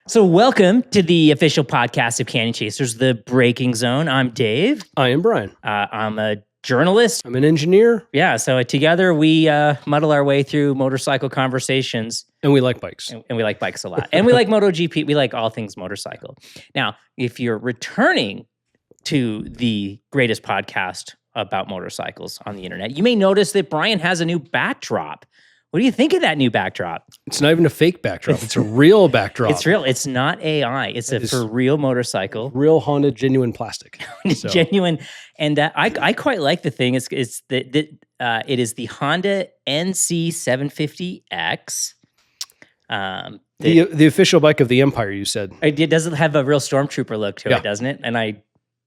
So welcome to the official podcast of Canyon Chasers, The Braking Zone. I'm Dave. I am Brian. I'm a journalist. I'm an engineer. Yeah, so together we muddle our way through motorcycle conversations. And we like bikes. And we like bikes a lot. And we like MotoGP. We like all things motorcycle. Now, if you're returning to the greatest podcast about motorcycles on the internet, you may notice that Brian has a new backdrop. What do you think of that new backdrop? It's not even a fake backdrop. It's a real backdrop. It's real. It's not AI. It's a for real motorcycle. Real Honda genuine plastic. So. Genuine. And I quite like the thing. It is the Honda NC750X. The official bike of the Empire, you said. It doesn't have a real Stormtrooper look to it, doesn't it? And I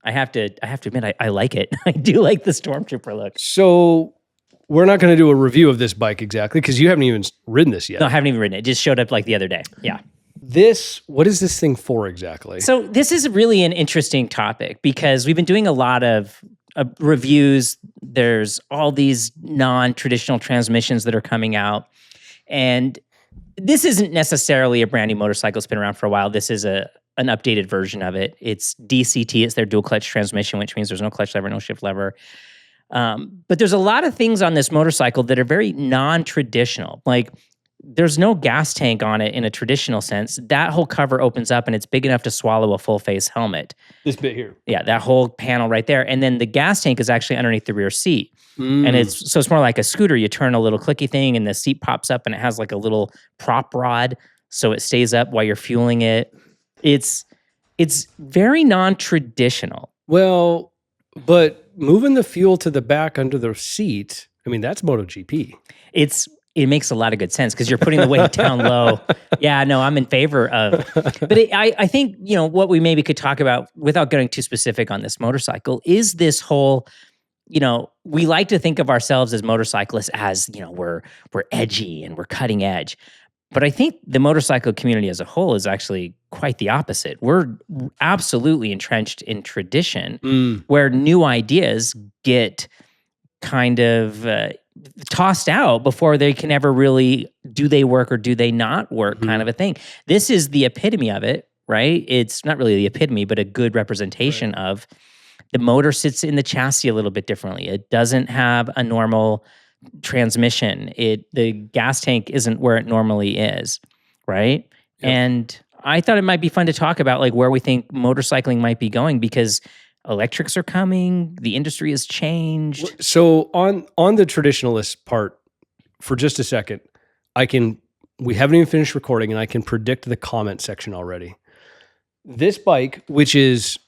have to admit, I like it. I do like the Stormtrooper look. So we're not going to do a review of this bike exactly because you haven't even ridden this yet. No, I haven't even ridden it. It just showed up like the other day. Yeah. What is this thing for exactly? So this is really an interesting topic because we've been doing a lot of reviews. There's all these non-traditional transmissions that are coming out. And this isn't necessarily a brand new motorcycle. It's been around for a while. This is an updated version of it. It's DCT. It's their dual clutch transmission, which means there's no clutch lever, no shift lever. But there's a lot of things on this motorcycle that are very non-traditional. Like there's no gas tank on it in a traditional sense. That whole cover opens up and it's big enough to swallow a full face helmet. This bit here. Yeah, that whole panel right there. And then the gas tank is actually underneath the rear seat. And it's more like a scooter. You turn a little clicky thing and the seat pops up and it has like a little prop rod so it stays up while you're fueling it. It's very non-traditional. Well, but moving the fuel to the back under the seat, I mean, that's MotoGP. It makes a lot of good sense because you're putting the weight down low. Yeah, no, I'm in favor of. But I think, what we maybe could talk about without getting too specific on this motorcycle is this whole, we like to think of ourselves as motorcyclists as, we're edgy and we're cutting edge. But I think the motorcycle community as a whole is actually quite the opposite. We're absolutely entrenched in tradition where new ideas get kind of tossed out before they can ever really, do they work or do they not work kind of a thing. This is the epitome of it, right? It's not really the epitome, but a good representation of the motor sits in the chassis a little bit differently. It doesn't have a normal transmission. The gas tank isn't where it normally is, right? Yep. And I thought it might be fun to talk about like where we think motorcycling might be going because electrics are coming, the industry has changed. So on the traditionalist part, for just a second, we haven't even finished recording and I can predict the comment section already. This bike, which is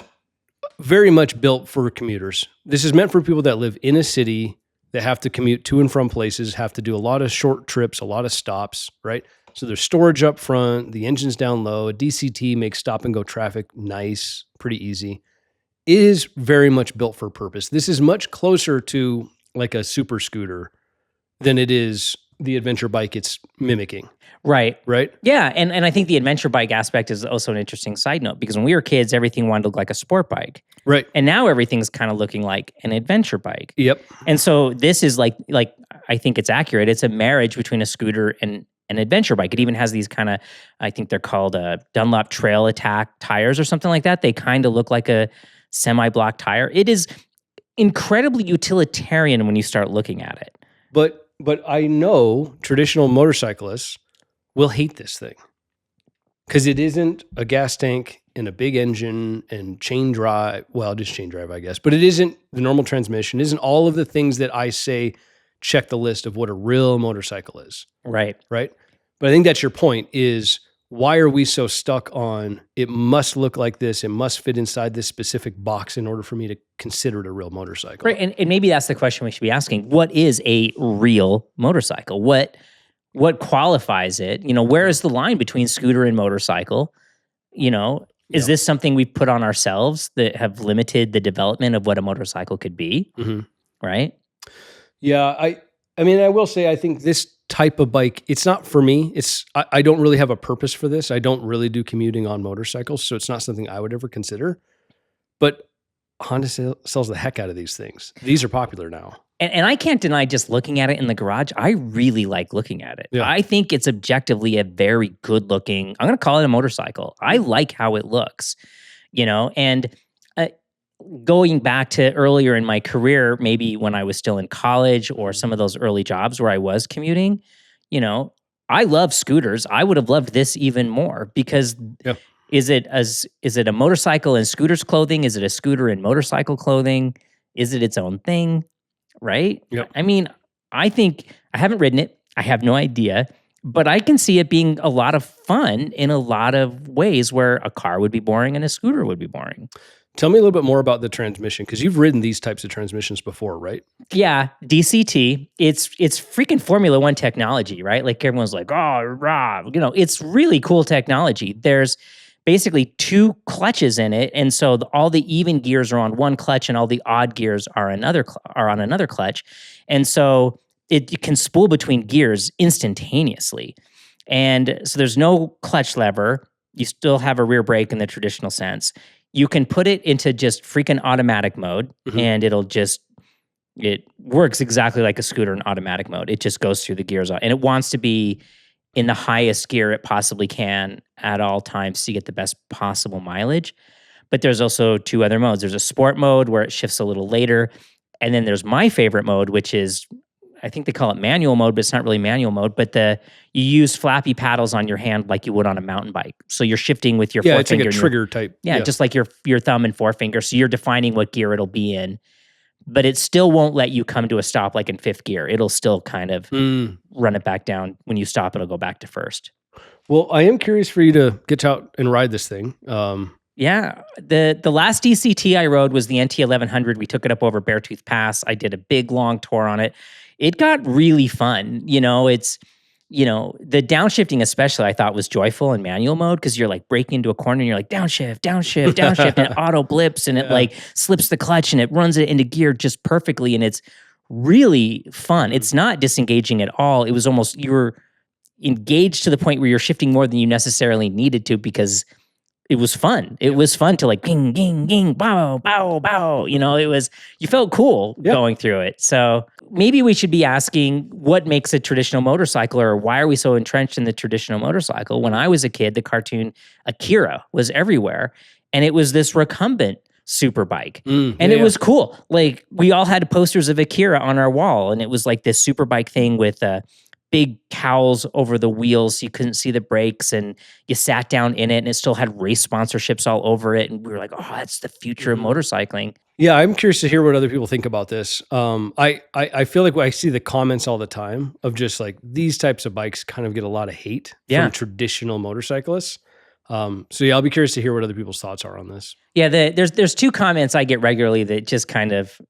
very much built for commuters. This is meant for people that live in a city that have to commute to and from places, have to do a lot of short trips, a lot of stops, right? So there's storage up front, the engine's down low, a DCT makes stop and go traffic nice, pretty easy. It is very much built for purpose. This is much closer to like a super scooter than it is the adventure bike it's mimicking. Right. Right? Yeah, and I think the adventure bike aspect is also an interesting side note because when we were kids, everything wanted to look like a sport bike. Right. And now everything's kind of looking like an adventure bike. Yep. And so this is like I think it's accurate. It's a marriage between a scooter and an adventure bike. It even has these kind of, I think they're called Dunlop Trail Attack tires or something like that. They kind of look like a semi-block tire. It is incredibly utilitarian when you start looking at it. But I know traditional motorcyclists will hate this thing because it isn't a gas tank and a big engine and chain drive. Well, just chain drive, I guess. But it isn't the normal transmission. It isn't all of the things that I say check the list of what a real motorcycle is. Right. Right? But I think that's your point is why are we so stuck on it must look like this, it must fit inside this specific box in order for me to consider it a real motorcycle? Right, and maybe that's the question we should be asking. What is a real motorcycle? What qualifies it? Where is the line between scooter and motorcycle? Is this something we put on ourselves that have limited the development of what a motorcycle could be? Mm-hmm. Right? Yeah, I mean, I will say, I think this type of bike, it's not for me. I don't really have a purpose for this. I don't really do commuting on motorcycles, so it's not something I would ever consider. But Honda sells the heck out of these things. These are popular now. And I can't deny just looking at it in the garage, I really like looking at it. Yeah. I think it's objectively a very good looking, I'm going to call it a motorcycle. I like how it looks, and going back to earlier in my career, maybe when I was still in college or some of those early jobs where I was commuting, I love scooters. I would have loved this even more because is it a motorcycle in scooters clothing? Is it a scooter in motorcycle clothing? Is it its own thing? Right? Yep. I mean, I think I haven't ridden it. I have no idea, but I can see it being a lot of fun in a lot of ways where a car would be boring and a scooter would be boring. Tell me a little bit more about the transmission, because you've ridden these types of transmissions before, right? Yeah, DCT. It's freaking Formula One technology, right? Like everyone's like, oh, rah. It's really cool technology. There's basically 2 clutches in it, and so all the even gears are on one clutch, and all the odd gears are on another clutch, and so it can spool between gears instantaneously, and so there's no clutch lever. You still have a rear brake in the traditional sense. You can put it into just freaking automatic mode, and it works exactly like a scooter in automatic mode. It just goes through the gears, and it wants to be in the highest gear it possibly can at all times to get the best possible mileage. But there's also 2 other modes. There's a sport mode where it shifts a little later. And then there's my favorite mode, which is, I think they call it manual mode, but it's not really manual mode. But you use flappy paddles on your hand like you would on a mountain bike. So you're shifting with your forefinger. Yeah, it's like a trigger type. Yeah, just like your thumb and forefinger. So you're defining what gear it'll be in. But it still won't let you come to a stop like in 5th gear. It'll still kind of run it back down. When you stop, it'll go back to 1st. Well, I am curious for you to get out and ride this thing. Yeah. The last DCT I rode was the NT 1100. We took it up over Beartooth Pass. I did a big, long tour on it. It got really fun. It's... the downshifting especially I thought was joyful in manual mode because you're like braking into a corner and you're like downshift, downshift, downshift, and it auto blips and it like slips the clutch and it runs it into gear just perfectly. And it's really fun. It's not disengaging at all. It was almost, you were engaged to the point where you're shifting more than you necessarily needed to because it was fun. It was fun to like ging, ging, ging, bow, bow, bow. You felt cool going through it. So maybe we should be asking what makes a traditional motorcycle, or why are we so entrenched in the traditional motorcycle? When I was a kid, the cartoon Akira was everywhere. And it was this recumbent super bike. It was cool. Like we all had posters of Akira on our wall. And it was like this super bike thing with big cowls over the wheels so you couldn't see the brakes, and you sat down in it and it still had race sponsorships all over it, and we were like, oh, that's the future of motorcycling. Yeah, I'm curious to hear what other people think about this. I feel like I see the comments all the time of just like these types of bikes kind of get a lot of hate from traditional motorcyclists. So yeah, I'll be curious to hear what other people's thoughts are on this. Yeah, there's 2 comments I get regularly that just kind of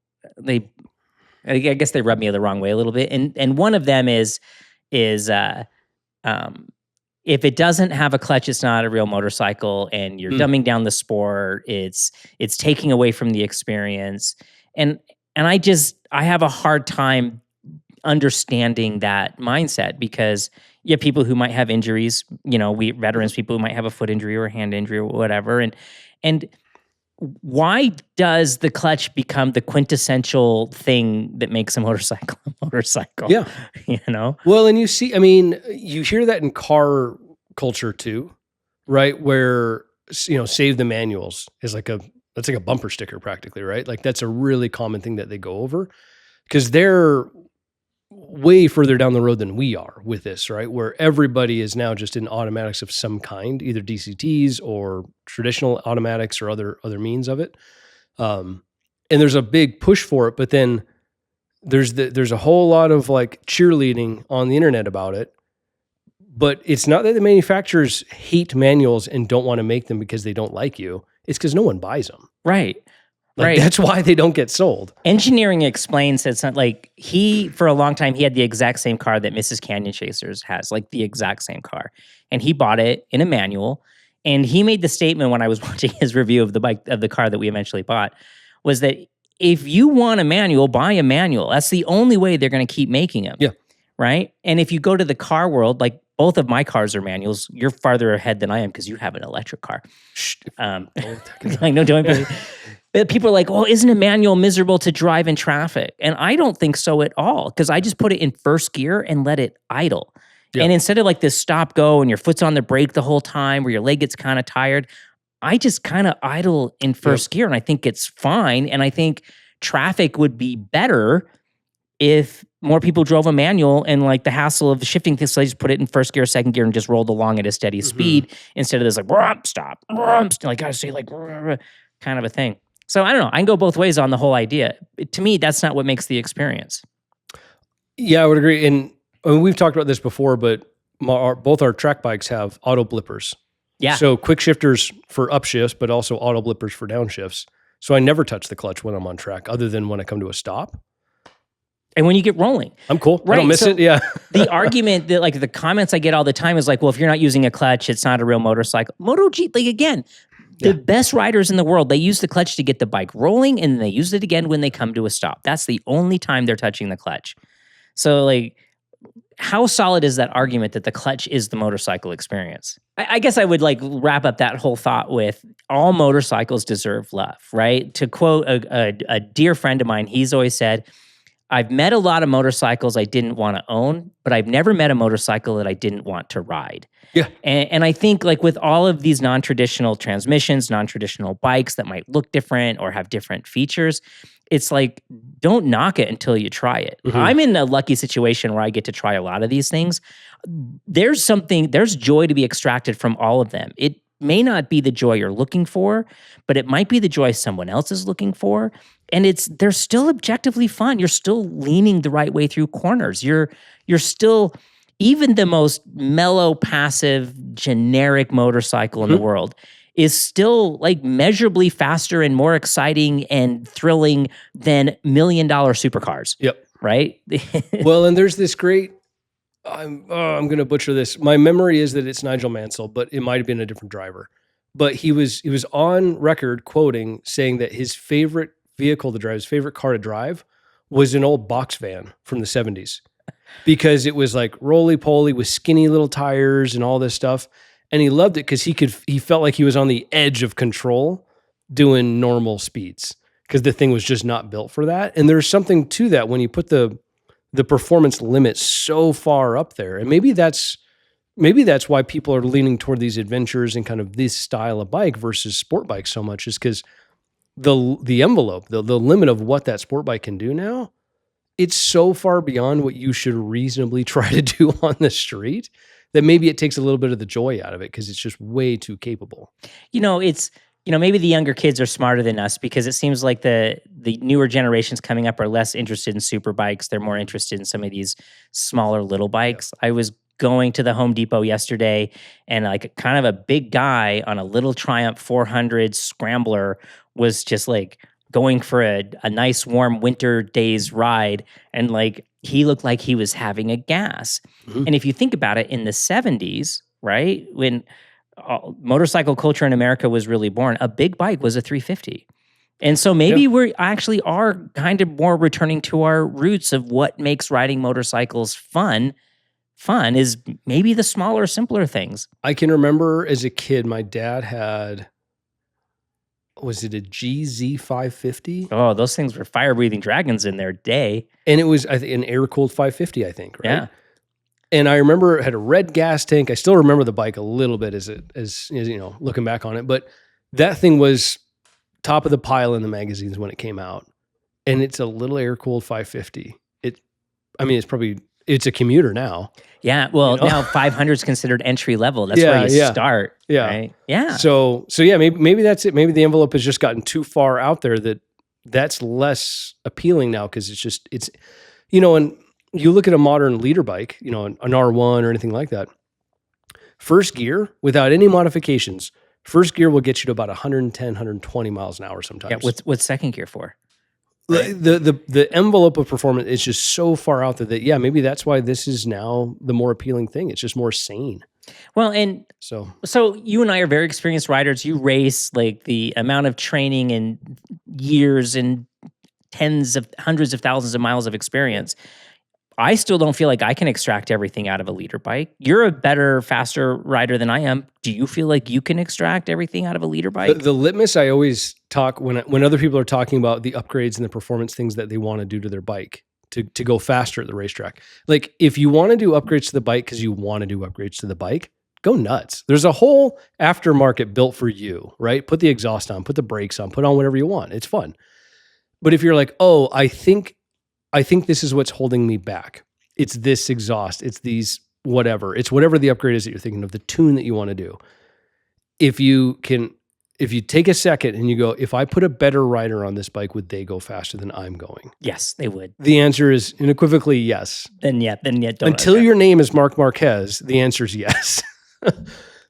I guess they rub me the wrong way a little bit, and one of them is if it doesn't have a clutch, it's not a real motorcycle, and you're dumbing down the sport. It's taking away from the experience, and I have a hard time understanding that mindset because you have people who might have injuries, veterans, people who might have a foot injury or a hand injury or whatever, and why does the clutch become the quintessential thing that makes a motorcycle a motorcycle? Yeah. Well, and you hear that in car culture too, right? Where, save the manuals is that's like a bumper sticker practically, right? Like that's a really common thing that they go over because they're way further down the road than we are with this, right? Where everybody is now just in automatics of some kind, either DCTs or traditional automatics or other means of it. And there's a big push for it, but then there's a whole lot of like cheerleading on the internet about it. But it's not that the manufacturers hate manuals and don't want to make them because they don't like you. It's because no one buys them. Right. Like, that's why they don't get sold. Engineering explains that it's not like for a long time, he had the exact same car that Mrs. Canyon Chasers has, like the exact same car. And he bought it in a manual. And he made the statement when I was watching his review of the car that we eventually bought, was that if you want a manual, buy a manual. That's the only way they're going to keep making them. Yeah. Right. And if you go to the car world, like both of my cars are manuals. You're farther ahead than I am because you have an electric car. Like, no, don't. But people are like, well, isn't a manual miserable to drive in traffic? And I don't think so at all, because I just put it in first gear and let it idle. Yeah. And instead of like this stop go and your foot's on the brake the whole time where your leg gets kind of tired, I just kind of idle in first gear, and I think it's fine. And I think traffic would be better if more people drove a manual, and like the hassle of shifting things, so they just put it in first gear, second gear, and just rolled along at a steady speed instead of this like stop, like gotta say like kind of a thing. So I don't know. I can go both ways on the whole idea. To me, that's not what makes the experience. Yeah, I would agree. And I mean, we've talked about this before, but both our track bikes have auto blippers. Yeah. So quick shifters for upshifts, but also auto blippers for downshifts. So I never touch the clutch when I'm on track, other than when I come to a stop. And when you get rolling. I'm cool. Right. I don't miss it. Yeah. The argument that like the comments I get all the time is like, well, if you're not using a clutch, it's not a real motorcycle. MotoGP, like again, the best riders in the world, they use the clutch to get the bike rolling, and they use it again when they come to a stop. That's the only time they're touching the clutch. So like, how solid is that argument that the clutch is the motorcycle experience? I guess I would like wrap up that whole thought with all motorcycles deserve love, right? To quote a dear friend of mine, he's always said, I've met a lot of motorcycles I didn't want to own, but I've never met a motorcycle that I didn't want to ride. Yeah. And I think like with all of these non-traditional transmissions, non-traditional bikes that might look different or have different features, it's like, don't knock it until you try it. I'm in a lucky situation where I get to try a lot of these things. There's joy to be extracted from all of them. It may not be the joy you're looking for, but it might be the joy someone else is looking for. And they're still objectively fun. You're still leaning the right way through corners. You're still, even the most mellow, passive, generic motorcycle in the world is still like measurably faster and more exciting and thrilling than $1 million supercars. Yep. Right? Well, and there's this great, I'm going to butcher this. My memory is that it's Nigel Mansell, but it might have been a different driver. But he was on record quoting, saying that his favorite vehicle to drive, his favorite car to drive, was an old box van from the 70s, because it was like roly-poly with skinny little tires and all this stuff. And he loved it because he felt like he was on the edge of control doing normal speeds, because the thing was just not built for that. And there's something to that when you put the performance limit so far up there. And maybe that's why people are leaning toward these adventures and kind of this style of bike versus sport bike so much, is because the envelope, the limit of what that sport bike can do now, it's so far beyond what you should reasonably try to do on the street that maybe it takes a little bit of the joy out of it, because it's just way too capable. Maybe the younger kids are smarter than us, because it seems like the newer generations coming up are less interested in super bikes. They're more interested in some of these smaller little bikes. Yeah. I was going to the Home Depot yesterday, and like kind of a big guy on a little Triumph 400 Scrambler was just like going for a nice warm winter day's ride, and like he looked like he was having a gas. And if you think about it, in the 70s, right, when motorcycle culture in America was really born, a big bike was a 350. And so maybe we actually are kind of more returning to our roots of what makes riding motorcycles fun. Fun is maybe the smaller, simpler things. I can remember as a kid, my dad had, was it a GZ 550? Oh, those things were fire-breathing dragons in their day. And it was, I think, an air-cooled 550, I think, right? Yeah. And I remember it had a red gas tank. I still remember the bike a little bit as looking back on it. But that thing was top of the pile in the magazines when it came out. And it's a little air-cooled 550. It's a commuter now. Yeah, well, now 500 is considered entry level. That's where you start. Yeah, right? Yeah. So yeah, maybe that's it. Maybe the envelope has just gotten too far out there that's less appealing now, because it's and you look at a modern leader bike, an R1 or anything like that. First gear, without any modifications, first gear will get you to about 110, 120 miles an hour sometimes. Yeah. What's second gear for? Right. The envelope of performance is just so far out there that, maybe that's why this is now the more appealing thing. It's just more sane. Well, and so you and I are very experienced riders. You race, like the amount of training and years and hundreds of thousands of miles of experience. I still don't feel like I can extract everything out of a leader bike. You're a better, faster rider than I am. Do you feel like you can extract everything out of a leader bike? The litmus I always talk when other people are talking about the upgrades and the performance things that they want to do to their bike to go faster at the racetrack. Like if you want to do upgrades to the bike because you want to do upgrades to the bike, go nuts. There's a whole aftermarket built for you, right? Put the exhaust on, put the brakes on, put on whatever you want. It's fun. But if you're like, oh, I think this is what's holding me back. It's this exhaust. It's these whatever. It's whatever the upgrade is that you're thinking of, the tune that you want to do. If you take a second and you go, if I put a better rider on this bike, would they go faster than I'm going? Yes, they would. The answer is unequivocally yes. Then yeah. Don't Until your name is Marc Marquez, the answer is yes.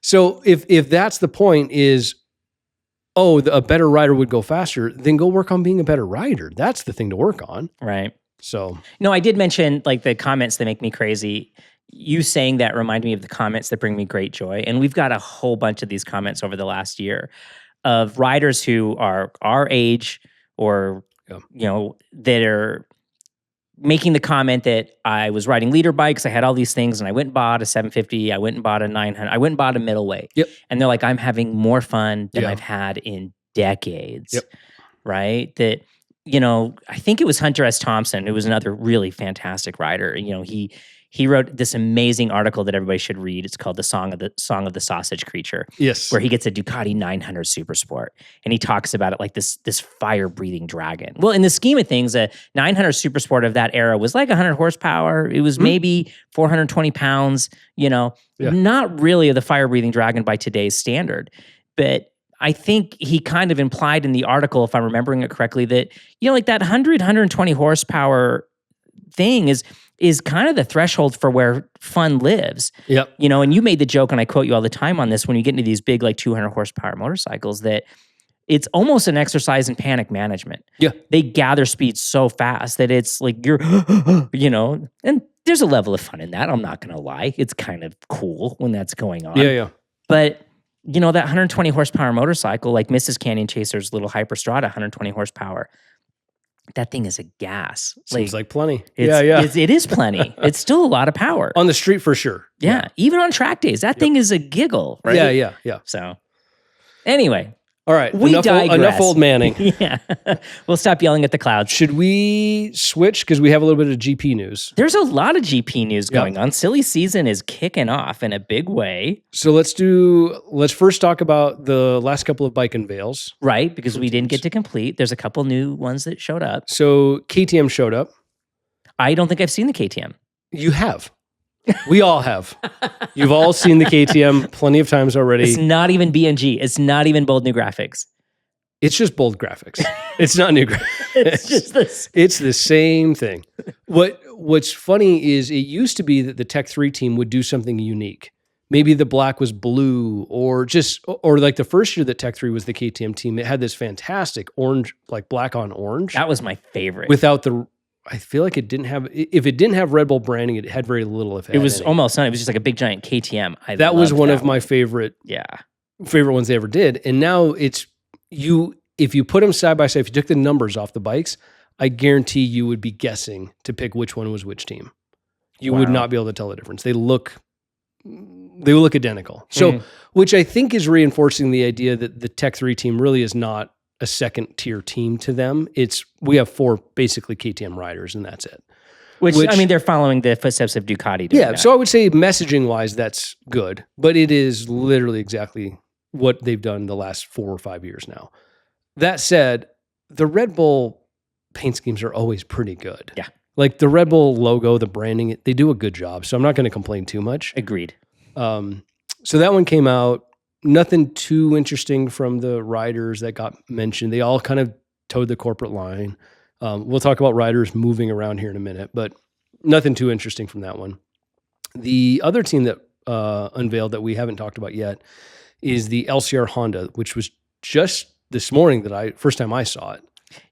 So if that's the point is, a better rider would go faster, then go work on being a better rider. That's the thing to work on. Right. So. No, I did mention like the comments that make me crazy. You saying that reminded me of the comments that bring me great joy. And we've got a whole bunch of these comments over the last year of riders who are our age or, that are making the comment that I was riding leader bikes. I had all these things and I went and bought a 750. I went and bought a 900. I went and bought a middleweight. Yep. And they're like, I'm having more fun than I've had in decades. Yep. Right. That, I think it was Hunter S. Thompson, who was another really fantastic rider. He wrote this amazing article that everybody should read. It's called The Song of the Sausage Creature. Yes. Where he gets a Ducati 900 Supersport. And he talks about it like this fire-breathing dragon. Well, in the scheme of things, a 900 Supersport of that era was like 100 horsepower. It was maybe 420 pounds, not really the fire-breathing dragon by today's standard. But I think he kind of implied in the article, if I'm remembering it correctly, that, like that 120 horsepower thing is kind of the threshold for where fun lives. Yep. And you made the joke, and I quote you all the time on this, when you get into these big, like 200 horsepower motorcycles, that it's almost an exercise in panic management. Yeah. They gather speed so fast that it's like you're, and there's a level of fun in that. I'm not going to lie. It's kind of cool when that's going on. Yeah. But, that 120 horsepower motorcycle, like Mrs. Canyon Chaser's little Hyperstrada, 120 horsepower, that thing is a gas. Seems like plenty. It is plenty. It's still a lot of power. On the street for sure. Yeah. Even on track days, that thing is a giggle, right? Yeah. So anyway. All right. We digress. Enough old manning. Yeah. We'll stop yelling at the clouds. Should we switch? Because we have a little bit of GP news. There's a lot of GP news going on. Silly season is kicking off in a big way. So let's first talk about the last couple of bike unveils. Right, because we didn't get to complete. There's a couple new ones that showed up. So KTM showed up. I don't think I've seen the KTM. You have. We all have. You've all seen the KTM plenty of times already. It's not even BNG. It's not even bold new graphics. It's just bold graphics. It's not new graphics. It's just this. It's the same thing. What's funny is it used to be that the Tech 3 team would do something unique. Maybe the black was blue or like the first year that Tech 3 was the KTM team, it had this fantastic orange, like black on orange. That was my favorite. I feel like if it didn't have Red Bull branding, it had very little. If it was any. Almost none. It was just like a big giant KTM. That was one of my favorite ones they ever did. And now it's if you put them side by side, if you took the numbers off the bikes, I guarantee you would be guessing to pick which one was which team. You would not be able to tell the difference. They look identical. So, which I think is reinforcing the idea that the Tech 3 team really is not a second tier team to them. We have 4 basically KTM riders and that's it. Which I mean, they're following the footsteps of Ducati. Yeah. So I would say messaging wise, that's good, but it is literally exactly what they've done the last 4 or 5 years now. That said, the Red Bull paint schemes are always pretty good. Yeah. Like the Red Bull logo, the branding, they do a good job. So I'm not going to complain too much. Agreed. So that one came out. Nothing too interesting from the riders that got mentioned. They all kind of towed the corporate line. We'll talk about riders moving around here in a minute, but nothing too interesting from that one. The other team that unveiled that we haven't talked about yet is the LCR Honda, which was just this morning first time I saw it.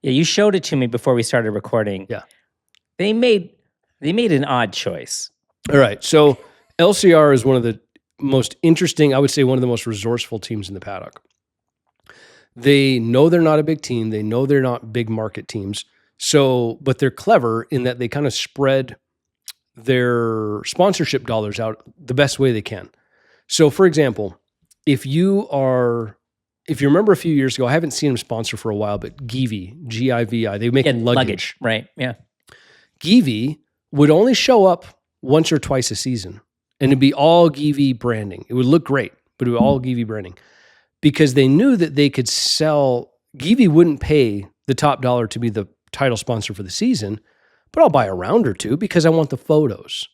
Yeah, you showed it to me before we started recording. Yeah. They made an odd choice. All right. So LCR is one of the most interesting, I would say one of the most resourceful teams in the paddock. They know they're not a big team. They know they're not big market teams. But they're clever in that they kind of spread their sponsorship dollars out the best way they can. So for example, if you are if you remember a few years ago, I haven't seen them sponsor for a while, but Givi, Givi, they make luggage. Right, yeah. Givi would only show up once or twice a season, and it'd be all Givi branding. It would look great, but it would be all Givi branding because they knew that they could sell. Givi wouldn't pay the top dollar to be the title sponsor for the season, but I'll buy a round or two because I want the photos.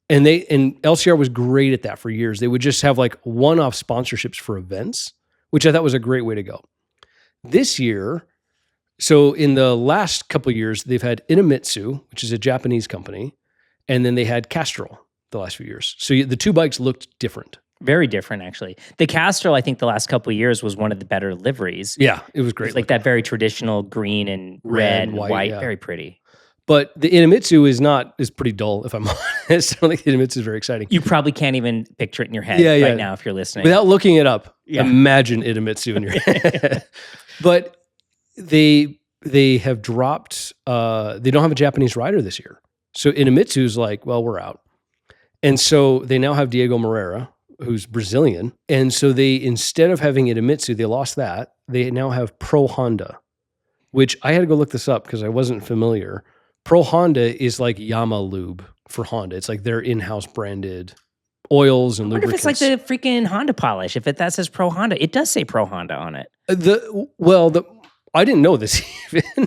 And LCR was great at that for years. They would just have like one-off sponsorships for events, which I thought was a great way to go. This year, so in the last couple of years, they've had Idemitsu, which is a Japanese company, and then they had Castrol the last few years. So the two bikes looked different. Very different, actually. The Castrol, I think the last couple of years was one of the better liveries. Yeah, it was great. It's like that very traditional green and red and white, yeah. Very pretty. But the Idemitsu is pretty dull, if I'm honest. I don't think the Idemitsu is very exciting. You probably can't even picture it in your head right now if you're listening. Without looking it up, imagine Idemitsu in your head. But they have dropped, they don't have a Japanese rider this year. So Idemitsu's like, well, we're out. And so they now have Diego Moreira, who's Brazilian. And so they, instead of having Idemitsu, they lost that. They now have Pro Honda, which I had to go look this up because I wasn't familiar. Pro Honda is like Yamaha Lube for Honda. It's like their in-house branded oils and lubricants. If it's like the freaking Honda polish. If that says Pro Honda, it does say Pro Honda on it. I didn't know this even,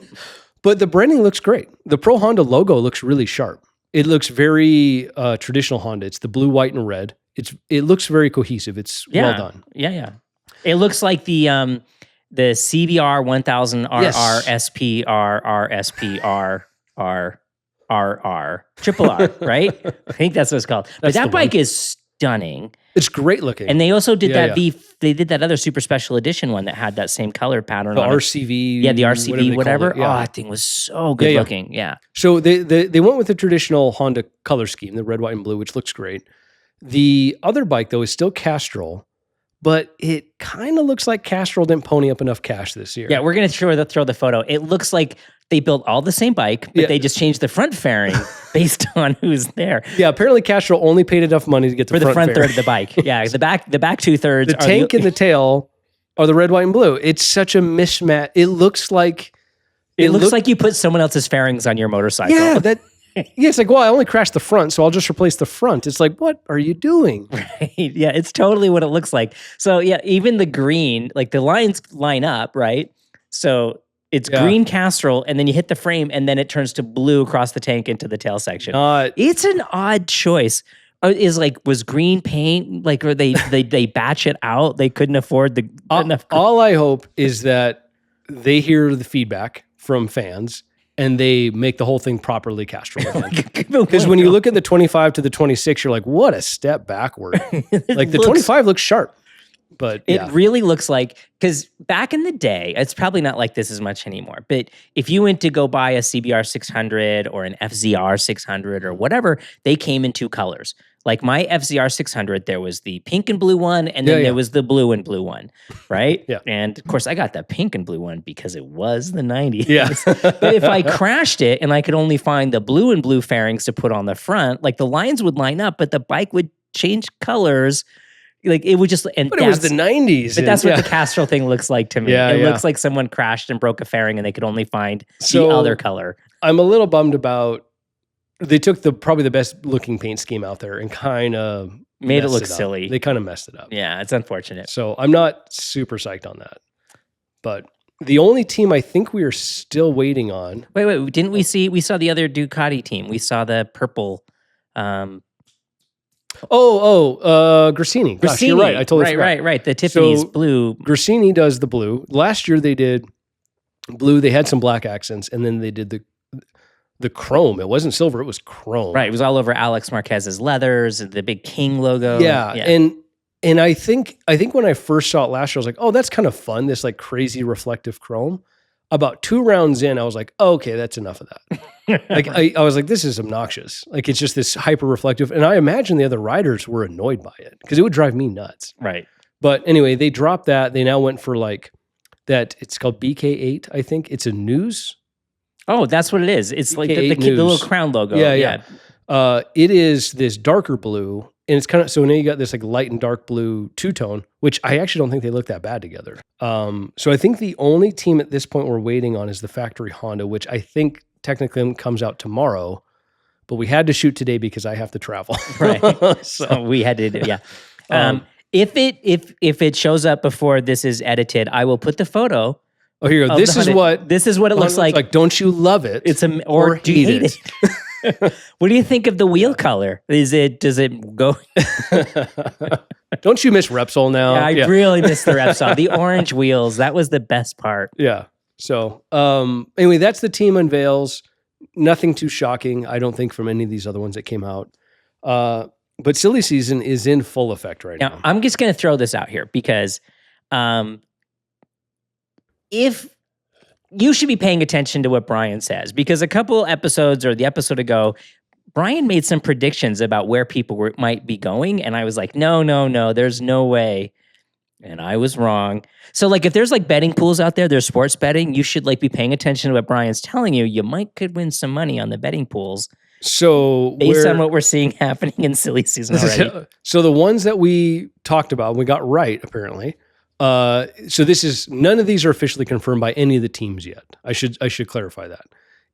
but the branding looks great. The Pro Honda logo looks really sharp. It looks very traditional Honda. It's the blue, white, and red. It looks very cohesive. It's well done. Yeah. It looks like the CBR 1000 RR SPR RSPR RR triple R, right? I think that's what it's called. But that bike is stunning. It's great looking. And they also did they did that other super special edition one that had that same color pattern the on RCV. Yeah, the RCV, whatever. Yeah. Oh, that thing was so good looking. Yeah. So they went with the traditional Honda color scheme, the red, white, and blue, which looks great. The other bike, though, is still Castrol, but it kind of looks like Castrol didn't pony up enough cash this year. Yeah, we're going to throw the photo. It looks like they built all the same bike, but they just changed the front fairing based on who's there. Yeah, apparently Castrol only paid enough money to get the front third of the bike. Yeah, the back 2/3. The tank and the tail are the red, white, and blue. It's such a mismatch. It looks like like you put someone else's fairings on your motorcycle. Yeah, it's like, well, I only crashed the front, so I'll just replace the front. It's like, what are you doing? Right. Yeah, it's totally what it looks like. So yeah, even the green, like the lines line up, right? So it's green Castrol, and then you hit the frame, and then it turns to blue across the tank into the tail section. It's an odd choice. Was green paint, like, or they batch it out? They couldn't afford the enough. All I hope is that they hear the feedback from fans and they make the whole thing properly Castrol again. Because when you look at the 25 to the 26, you're like, what a step backward. Like the 25 looks sharp. But it really looks like, because back in the day, it's probably not like this as much anymore, but if you went to go buy a CBR 600 or an FZR 600 or whatever, they came in two colors. Like my FZR 600, there was the pink and blue one, and then there was the blue and blue one, right? Yeah. And of course, I got the pink and blue one because it was the 90s. Yeah. But if I crashed it and I could only find the blue and blue fairings to put on the front, like the lines would line up, but the bike would change colors. Like it would just, but it was the 90s. But that's what the Castrol thing looks like to me. It looks like someone crashed and broke a fairing and they could only find the other color. I'm a little bummed about, they took probably the best looking paint scheme out there and kind of made it look silly. They kind of messed it up. Yeah, it's unfortunate. So I'm not super psyched on that. But the only team I think we are still waiting on. Wait, didn't we saw the other Ducati team. We saw the purple, Grassini. Gosh, you're right. I totally forgot. Right. The Tiffany's blue. Grassini does the blue. Last year they did blue. They had some black accents, and then they did the chrome. It wasn't silver. It was chrome. Right. It was all over Alex Marquez's leathers and the big King logo. Yeah. And I think when I first saw it last year, I was like, oh, that's kind of fun. This like crazy reflective chrome. About 2 rounds in, I was like, oh, okay, that's enough of that. Like I was like, this is obnoxious. Like it's just this hyper reflective. And I imagine the other riders were annoyed by it because it would drive me nuts. Right. But anyway, they dropped that. They now went for like that. It's called BK8, I think. It's a news. Oh, that's what it is. It's like the little crown logo. Yeah. It is this darker blue, And it's kind of, so now you got this like light and dark blue two-tone, which I actually don't think they look that bad together. So I think the only team at this point we're waiting on is the factory Honda, which I think technically comes out tomorrow, but we had to shoot today because I have to travel. Right. So we had to do, yeah. If it shows up before this is edited, I will put the photo. Oh, here you go. This is what it looks like. Don't you love it? It's or do you hate it? What do you think of the wheel color? Does it go? Don't you miss Repsol now? Yeah, I really miss the Repsol. The orange wheels. That was the best part. Yeah. So anyway, that's the team unveils. Nothing too shocking, I don't think, from any of these other ones that came out. But silly season is in full effect right now. I'm just going to throw this out here because if you should be paying attention to what Brian says, because a couple episodes or the episode ago, Brian made some predictions about where people might be going. And I was like, no, there's no way. And I was wrong. So like, if there's like betting pools out there, there's sports betting, you should like be paying attention to what Brian's telling you. You could win some money on the betting pools. So based on what we're seeing happening in silly season already. So the ones that we talked about, we got right, apparently. So none of these are officially confirmed by any of the teams yet. I should clarify that.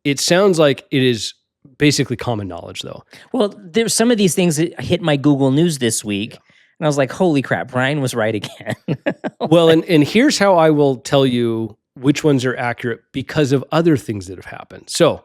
It sounds like it is basically common knowledge though. Well, there's some of these things that hit my Google News this week. Yeah. And I was like, holy crap, Brian was right again. Well, and here's how I will tell you which ones are accurate because of other things that have happened. So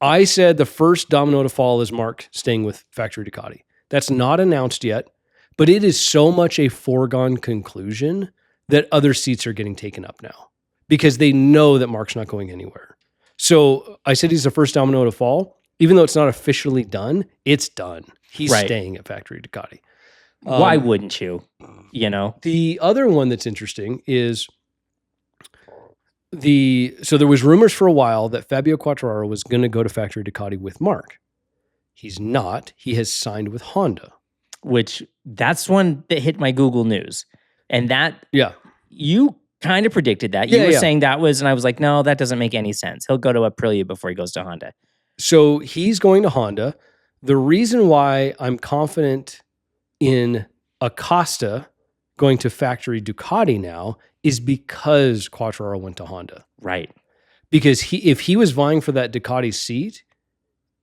I said the first domino to fall is Mark staying with factory Ducati. That's not announced yet, but it is so much a foregone conclusion that other seats are getting taken up now because they know that Mark's not going anywhere. So I said he's the first domino to fall. Even though it's not officially done, it's done. He's staying at factory Ducati. Why wouldn't you? You know? The other one that's interesting is so there was rumors for a while that Fabio Quartararo was going to go to factory Ducati with Mark. He's not. He has signed with Honda. Which, that's one that hit my Google News. And that, yeah, you kind of predicted that. You were saying that was, and I was like, no, that doesn't make any sense. He'll go to Aprilia before he goes to Honda. So he's going to Honda. The reason why I'm confident in Acosta going to factory Ducati now is because Quartararo went to Honda. Right. Because if he was vying for that Ducati seat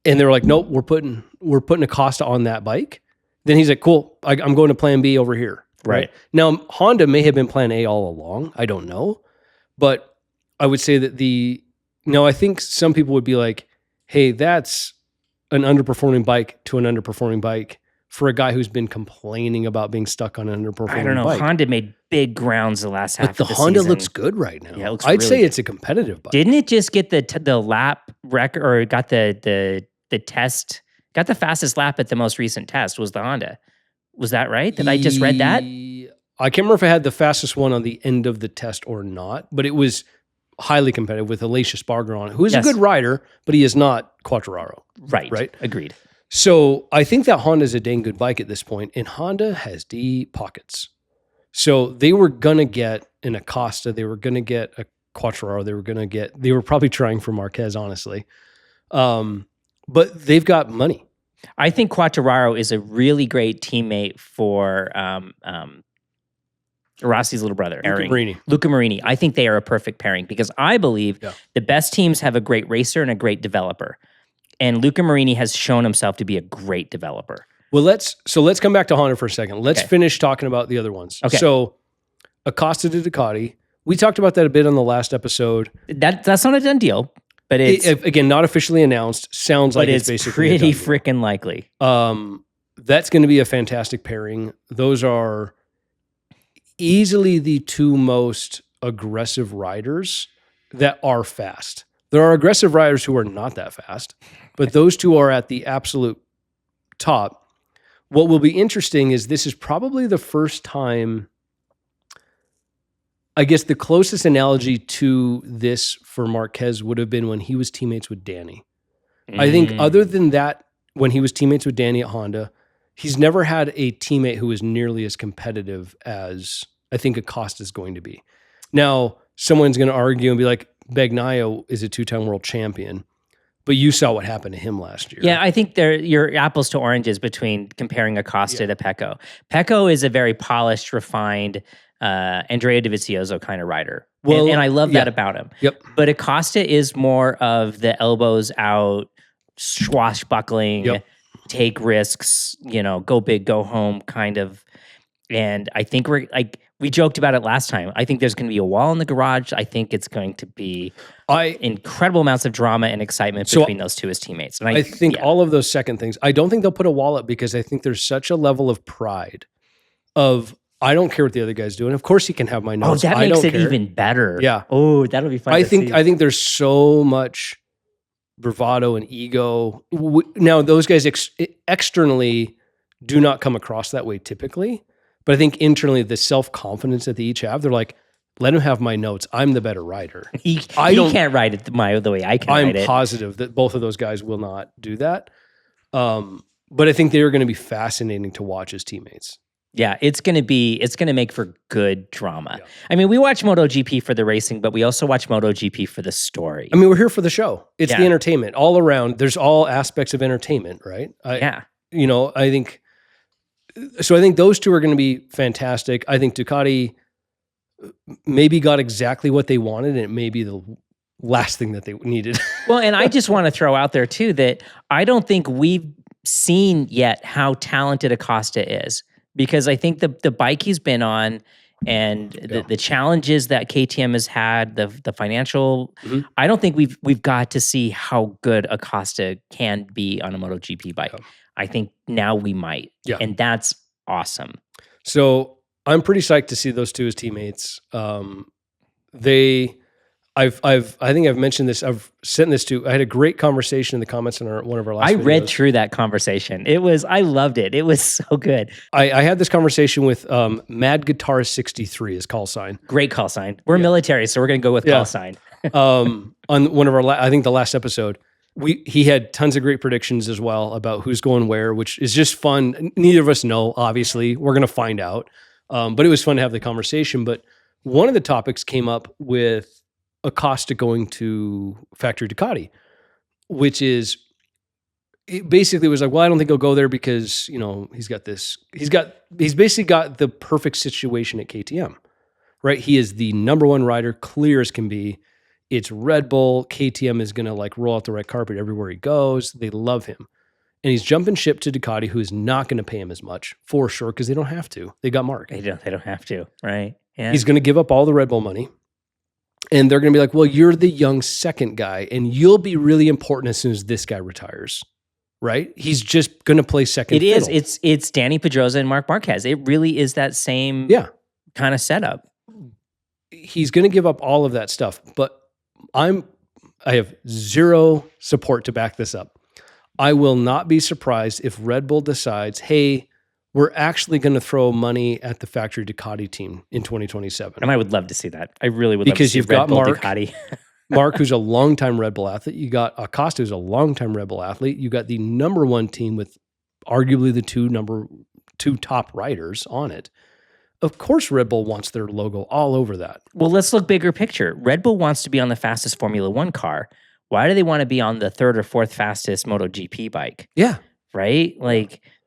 and they were like, nope, we're putting Acosta on that bike, then he's like, cool, I'm going to plan B over here. Right. Now, Honda may have been plan A all along. I don't know. But I would say that I think some people would be like, hey, that's an underperforming bike to an underperforming bike for a guy who's been complaining about being stuck on an underperforming bike. I don't know. Honda made big grounds the last half of the season. But the Honda looks good right now. Yeah, it looks I'd really say good. It's a competitive bike. Didn't it just get the lap record, or got the test, got the fastest lap at the most recent test was the Honda? Was that right? Did I just read that? I can't remember if it had the fastest one on the end of the test or not, but it was highly competitive with Aleix Espargaro on it, who is a good rider, but he is not Quartararo. Right. Agreed. So I think that Honda is a dang good bike at this point, and Honda has deep pockets. So they were going to get an Acosta. They were going to get a Quartararo. They were probably trying for Marquez, honestly. But they've got money. I think Quartararo is a really great teammate for Rossi's little brother, Luca Marini. I think they are a perfect pairing because I believe the best teams have a great racer and a great developer. And Luca Marini has shown himself to be a great developer. Well, let's come back to Honda for a second. Let's finish talking about the other ones. Okay. So Acosta to Ducati. We talked about that a bit on the last episode. That's not a done deal, but it's again not officially announced. Sounds like it's basically pretty freaking likely. That's going to be a fantastic pairing. Those are easily the two most aggressive riders that are fast. There are aggressive riders who are not that fast, but those two are at the absolute top. What will be interesting is this is probably the first time, I guess the closest analogy to this for Marquez would have been when he was teammates with Danny. I think other than that, when he was teammates with Danny at Honda, he's never had a teammate who is nearly as competitive as I think Acosta is going to be. Now, someone's going to argue and be like, Bagnaia is a two-time world champion. But you saw what happened to him last year. Yeah, I think you're apples to oranges between comparing Acosta to Pecco. Pecco is a very polished, refined Andrea Dovizioso kind of rider. Well, and I love that about him. Yep. But Acosta is more of the elbows out, swashbuckling, take risks, go big, go home kind of. And I think we joked about it last time. I think there's going to be a wall in the garage. I think it's going to be incredible amounts of drama and excitement between those two as teammates. And I think all of those second things, I don't think they'll put a wall up because I think there's such a level of pride of, I don't care what the other guy's doing. Of course he can have my notes. Oh, that makes it even better. Yeah. Oh, that'll be fun. I think there's so much bravado and ego. Now those guys externally do not come across that way typically. But I think internally, the self-confidence that they each have, they're like, let him have my notes. I'm the better rider. He can't ride it the way I can ride it. I'm positive that both of those guys will not do that. But I think they're going to be fascinating to watch as teammates. Yeah, it's going to make for good drama. Yeah. I mean, we watch MotoGP for the racing, but we also watch MotoGP for the story. I mean, we're here for the show. It's the entertainment all around. There's all aspects of entertainment, right? I think those two are going to be fantastic. I think Ducati maybe got exactly what they wanted, and it may be the last thing that they needed. Well, and I just want to throw out there too that I don't think we've seen yet how talented Acosta is, because I think the bike he's been on and the challenges that KTM has had, the financial, I don't think we've got to see how good Acosta can be on a MotoGP bike. Yeah. I think now we might. Yeah. And that's awesome. So I'm pretty psyched to see those two as teammates. I think I've mentioned this. I've sent this to. I had a great conversation in the comments on one of our last. I read through that conversation. I loved it. It was so good. I had this conversation with Mad Guitarist 63, his call sign. Great call sign. We're military, so we're going to go with call sign. On one of our, I think the last episode, he had tons of great predictions as well about who's going where, which is just fun. Neither of us know, obviously. We're going to find out. But it was fun to have the conversation. But one of the topics came up with Acosta going to factory Ducati, which is, it basically was like, well, I don't think he'll go there because, he's basically got the perfect situation at KTM, right? He is the number one rider, clear as can be. It's Red Bull. KTM is going to roll out the red carpet everywhere he goes. They love him. And he's jumping ship to Ducati, who is not going to pay him as much, for sure, because they don't have to. They got Mark. They don't have to, right? Yeah. He's going to give up all the Red Bull money. And they're going to be like, well, you're the young second guy, and you'll be really important as soon as this guy retires, right? He's just going to play second fiddle. It's Danny Pedrosa and Marc Marquez. It really is that same kind of setup. He's going to give up all of that stuff, but I have zero support to back this up. I will not be surprised if Red Bull decides, hey, we're actually going to throw money at the factory Ducati team in 2027. And I would love to see that. I really would love to see you've got Bull Mark, Ducati. Mark, who's a longtime Red Bull athlete. You got Acosta, who's a longtime Red Bull athlete. You got the number one team with arguably the two top riders on it. Of course, Red Bull wants their logo all over that. Well, let's look bigger picture. Red Bull wants to be on the fastest Formula One car. Why do they want to be on the third or fourth fastest MotoGP bike? Yeah. Right?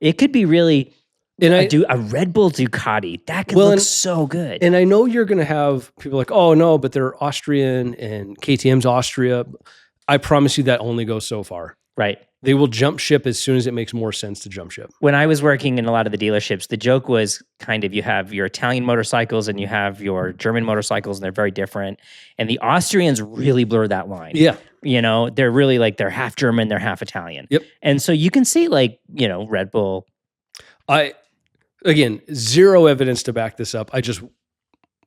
It could be really a Red Bull Ducati. That could look so good. And I know you're going to have people like, oh, no, but they're Austrian and KTM's Austria. I promise you that only goes so far. Right. They will jump ship as soon as it makes more sense to jump ship. When I was working in a lot of the dealerships, the joke was kind of you have your Italian motorcycles and you have your German motorcycles, and they're very different. And the Austrians really blur that line. Yeah. They're really they're half German, they're half Italian. Yep. And so you can see Red Bull. Again, zero evidence to back this up. I just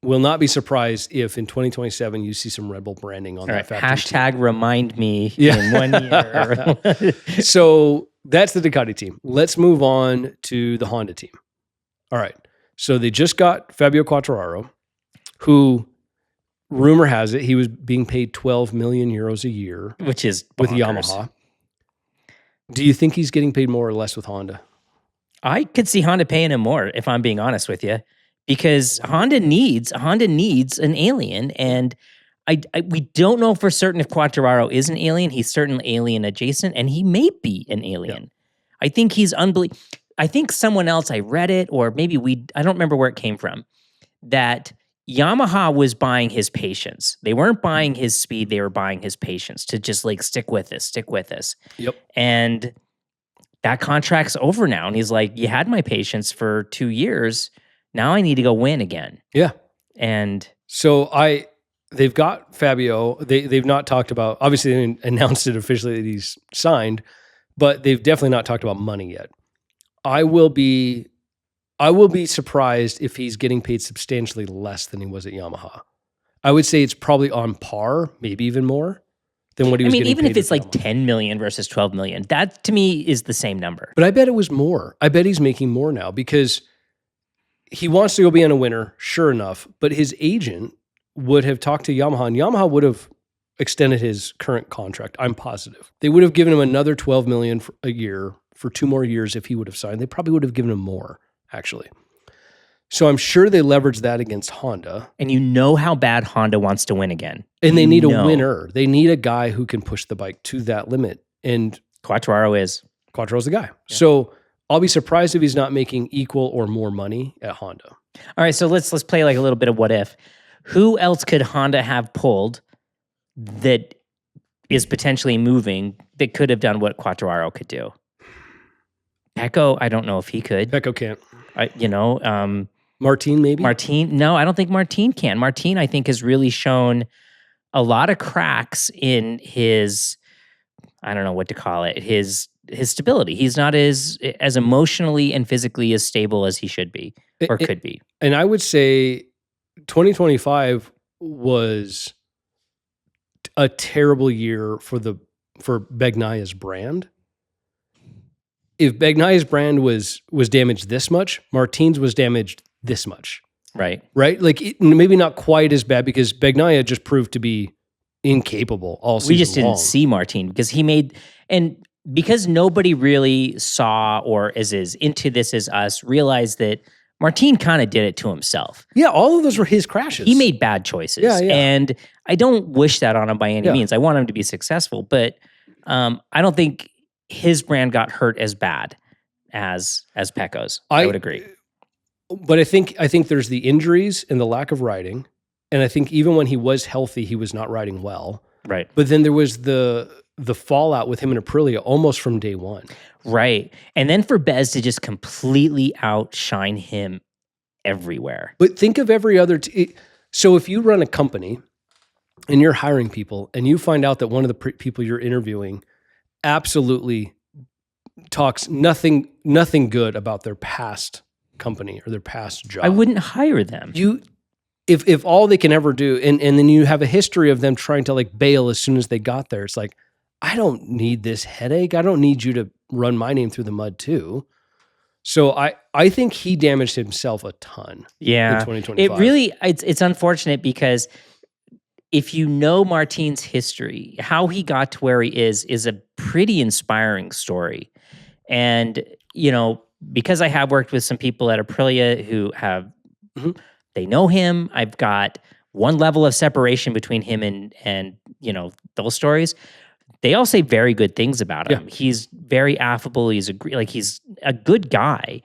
will not be surprised if in 2027 you see some Red Bull branding on that factory. Hashtag remind me in 1 year. So that's the Ducati team. Let's move on to the Honda team. All right. So they just got Fabio Quartararo, who rumor has it he was being paid 12 million euros a year, which is with Yamaha. Do you think he's getting paid more or less with Honda? I could see Honda paying him more, if I'm being honest with you, because Honda needs an alien, and we don't know for certain if Quartararo is an alien. He's certainly alien adjacent, and he may be an alien. Yeah. I think he's unbelievable. I think someone else, I read it, or maybe I don't remember where it came from, that Yamaha was buying his patience. They weren't buying his speed. They were buying his patience to just like, stick with us. Yep. And that contract's over now. And he's like, you had my patience for 2 years. Now I need to go win again. Yeah. And so they've got Fabio. They've not talked about, obviously they didn't announce it officially that he's signed, but they've definitely not talked about money yet. I will be surprised if he's getting paid substantially less than he was at Yamaha. I would say it's probably on par, maybe even more than what he was getting paid. Even if it's like Yamaha. 10 million versus 12 million, that to me is the same number. But I bet it was more. I bet he's making more now because he wants to go be on a winner, sure enough, but his agent would have talked to Yamaha, and Yamaha would have extended his current contract. I'm positive. They would have given him another 12 million a year for 2 more years if he would have signed. They probably would have given him more, actually. So I'm sure they leveraged that against Honda. And you know how bad Honda wants to win again. And they need a winner. They need a guy who can push the bike to that limit. And Quartararo's the guy. Yeah. So I'll be surprised if he's not making equal or more money at Honda. All right, so let's play like a little bit of what if. Who else could Honda have pulled that is potentially moving that could have done what Quartararo could do? Pecco, I don't know if he could. Pecco can't. Martin maybe? Martin, no, I don't think Martin can. Martin, I think, has really shown a lot of cracks in his, I don't know what to call it, his stability. He's not as emotionally and physically as stable as he should be or could be. And I would say 2025 was a terrible year for Bagnaya's brand. If Bagnaya's brand was damaged this much, Martin's was damaged this much. Right. Like maybe not quite as bad because Bagnaia just proved to be incapable all season long. We just didn't see Martin because nobody really saw or is as into this as us realized that Martin kind of did it to himself. Yeah, all of those were his crashes. He made bad choices. Yeah. And I don't wish that on him by any means. I want him to be successful, but I don't think his brand got hurt as bad as Pecco's. I would agree. But I think there's the injuries and the lack of riding. And I think even when he was healthy, he was not riding well. Right. But then there was the fallout with him and Aprilia almost from day one. Right. And then for Bez to just completely outshine him everywhere. But think of every other... So if you run a company and you're hiring people and you find out that one of the people you're interviewing absolutely talks nothing good about their past company or their past job, I wouldn't hire them. If all they can ever do, and then you have a history of them trying to like bail as soon as they got there, it's like, I don't need this headache. I don't need you to run my name through the mud too. So I think he damaged himself a ton. Yeah, in 2025. It really it's unfortunate because if you know Martin's history, how he got to where he is a pretty inspiring story. And because I have worked with some people at Aprilia who have. Mm-hmm. They know him. I've got one level of separation between him and those stories. They all say very good things about him. Yeah. He's very affable. He's a good guy.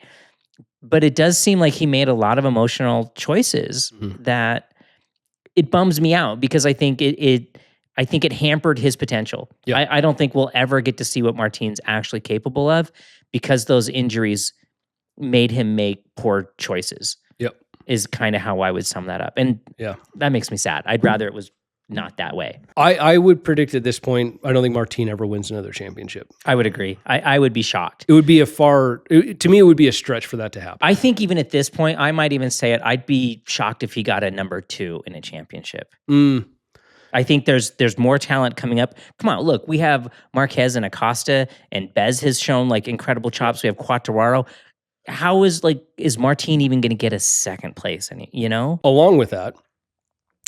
But it does seem like he made a lot of emotional choices that it bums me out because I think it hampered his potential. Yeah. I don't think we'll ever get to see what Martin's actually capable of because those injuries made him make poor choices. Yep. Is kind of how I would sum that up. And that makes me sad. I'd rather it was not that way. I would predict at this point, I don't think Martin ever wins another championship. I would agree. I would be shocked. It would be to me, it would be a stretch for that to happen. I think even at this point, I might even say it, I'd be shocked if he got a number 2 in a championship. I think there's more talent coming up. Come on, look, we have Marquez and Acosta, and Bez has shown like incredible chops. We have Quartararo. How is Martin even going to get a second place? Along with that,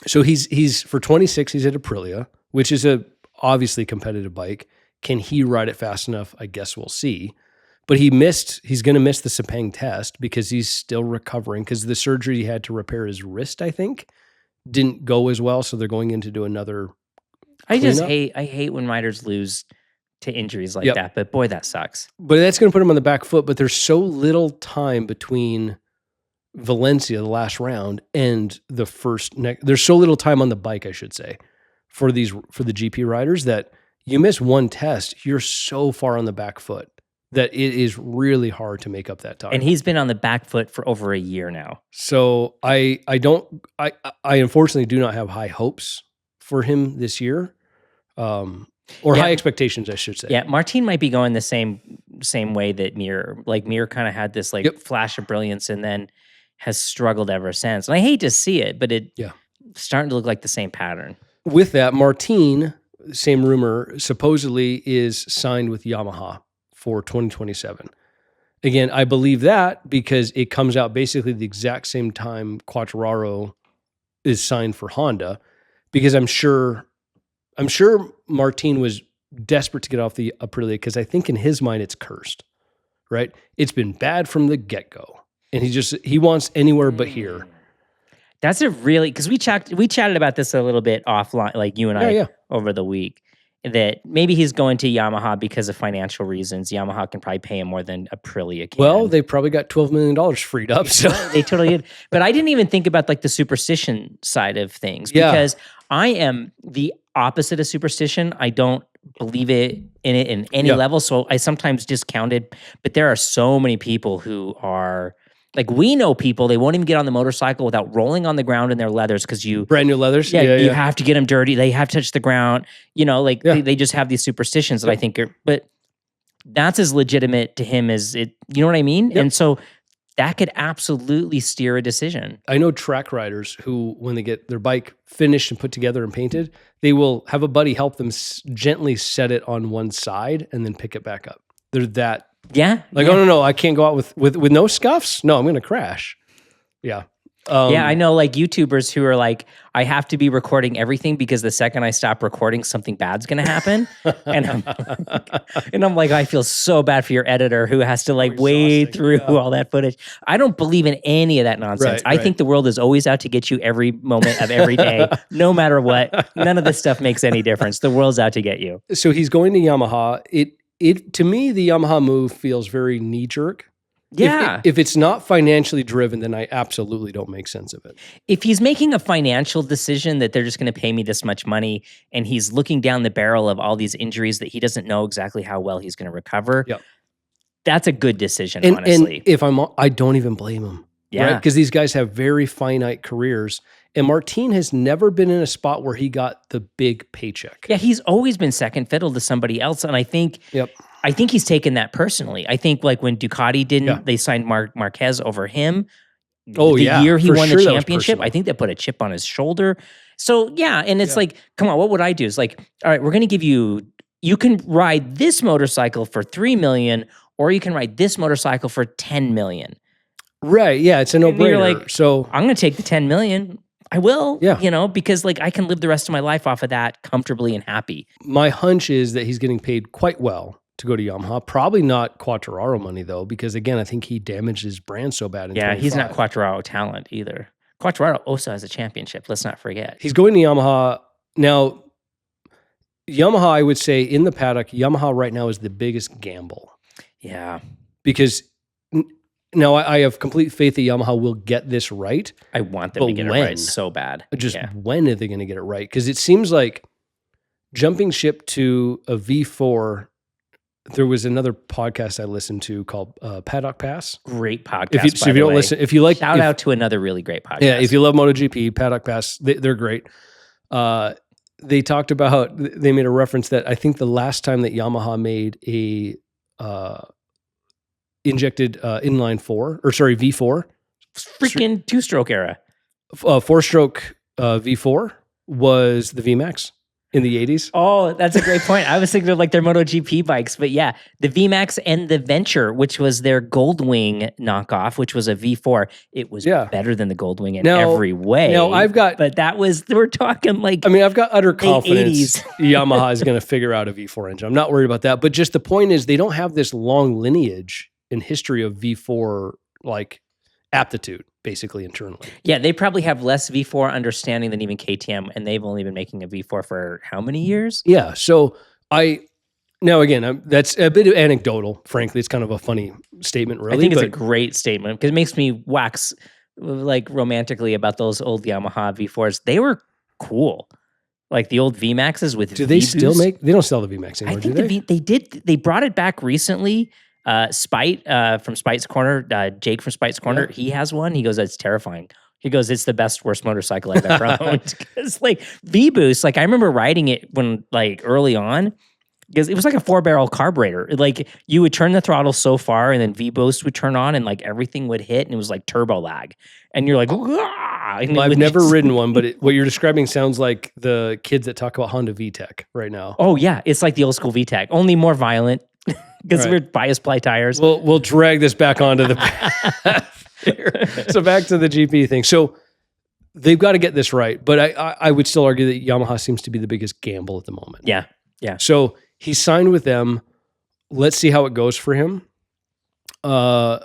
so he's for 26, he's at Aprilia, which is a obviously competitive bike. Can he ride it fast enough? I guess we'll see. But he's going to miss the Sepang test because he's still recovering because the surgery he had to repair his wrist, I think, didn't go as well, so they're going in to do another I cleanup. hate when riders lose to injuries like that, but boy, that sucks. But that's going to put them on the back foot, but there's so little time between Valencia, the last round, and the first there's so little time on the bike, I should say, for the GP riders, that you miss one test, you're so far on the back foot that it is really hard to make up that time. And he's been on the back foot for over a year now. So I unfortunately do not have high hopes for him this year. High expectations, I should say. Yeah, Martin might be going the same way that Mir. Like Mir kind of had this flash of brilliance and then has struggled ever since. And I hate to see it, but it's starting to look like the same pattern. With that, Martin, same rumor, supposedly is signed with Yamaha for 2027. Again, I believe that because it comes out basically the exact same time Quartararo is signed for Honda, because I'm sure Martin was desperate to get off the Aprilia because I think in his mind it's cursed, right? It's been bad from the get-go, and he wants anywhere but here. That's because we chatted about this a little bit offline, like you and I over the week, that maybe he's going to Yamaha because of financial reasons. Yamaha can probably pay him more than Aprilia can. Well, they probably got $12 million freed up. So. They totally did. But I didn't even think about like the superstition side of things, because I am the opposite of superstition. I don't believe in it in any level. So I sometimes discount it. But there are so many people who are... Like, we know people, they won't even get on the motorcycle without rolling on the ground in their leathers, because brand new leathers? You have to get them dirty. They have to touch the ground. They just have these superstitions that I think but that's as legitimate to him as it, you know what I mean? Yep. And so that could absolutely steer a decision. I know track riders who, when they get their bike finished and put together and painted, they will have a buddy help them gently set it on one side and then pick it back up. They're that... Oh no, I can't go out with no scuffs. No, I'm going to crash. Yeah. I know like YouTubers who are like, I have to be recording everything because the second I stop recording, something bad's going to happen. and I'm like, I feel so bad for your editor who has to like wade through all that footage. I don't believe in any of that nonsense. I think the world is always out to get you every moment of every day, no matter what. None of this stuff makes any difference. The world's out to get you. So he's going to Yamaha. To me, the Yamaha move feels very knee-jerk. Yeah. If it's not financially driven, then I absolutely don't make sense of it. If he's making a financial decision that they're just going to pay me this much money, and he's looking down the barrel of all these injuries that he doesn't know exactly how well he's going to recover, that's a good decision, honestly. And I don't even blame him. Yeah. Right? Because these guys have very finite careers. And Martin has never been in a spot where he got the big paycheck. Yeah, he's always been second fiddle to somebody else. And I think he's taken that personally. I think like when Ducati didn't, they signed Marquez over him. The year he won the championship, I think they put a chip on his shoulder. So and it's like, come on, what would I do? It's like, all right, we're going to give you can ride this motorcycle for $3 million, or you can ride this motorcycle for $10 million. Right, yeah, it's a no-brainer. Like, so I'm going to take the $10 million. I will, because like I can live the rest of my life off of that comfortably and happy. My hunch is that he's getting paid quite well to go to Yamaha. Probably not Quartararo money though, because again, I think he damaged his brand so bad in 25. He's not Quartararo talent either. Quartararo also has a championship. Let's not forget. He's going to Yamaha. Now, Yamaha, I would say in the paddock, Yamaha right now is the biggest gamble. Yeah. Because... Now, I have complete faith that Yamaha will get this right. I want them to get it right so bad. When are they going to get it right? Because it seems like jumping ship to a V4, there was another podcast I listened to called Paddock Pass. Great podcast, if you like... Shout out to another really great podcast. Yeah, if you love MotoGP, Paddock Pass, they're great. They talked about... They made a reference that I think the last time that Yamaha made a... injected V4. Freaking two-stroke era. Four-stroke V4 was the VMAX in the 80s. Oh, that's a great point. I was thinking of like their MotoGP bikes, but yeah, the VMAX and the Venture, which was their Goldwing knockoff, which was a V4. It was better than the Goldwing in every way. Now we're talking like... I've got utter confidence Yamaha is going to figure out a V4 engine. I'm not worried about that, but just the point is they don't have this long lineage in history of V4 like aptitude, basically, internally. Yeah, they probably have less V4 understanding than even KTM, and they've only been making a V4 for how many years? Yeah. So now again, that's a bit anecdotal. Frankly, it's kind of a funny statement, really. I think it's a great statement because it makes me wax like romantically about those old Yamaha V4s. They were cool. Like the old VMAXs with Do they still make? They don't sell the VMAX anymore, I think do they? they did. They brought it back recently. Spite from Spite's Corner, Jake from Spite's Corner, he has one. He goes, "It's terrifying." He goes, "It's the best, worst motorcycle I've ever owned." Because like V-Boost, like I remember riding it when like early on, because it was like a 4-barrel carburetor. Like you would turn the throttle so far, and then V-Boost would turn on, and like everything would hit, and it was like turbo lag. And you're like, "Wah!" And I've never ridden one, but what you're describing sounds like the kids that talk about Honda VTEC right now. Oh yeah, it's like the old school VTEC, only more violent. Because we're bias ply tires. We'll drag this back onto the path here. So back to the GP thing. So they've got to get this right, but I would still argue that Yamaha seems to be the biggest gamble at the moment. Yeah. So he signed with them. Let's see how it goes for him. The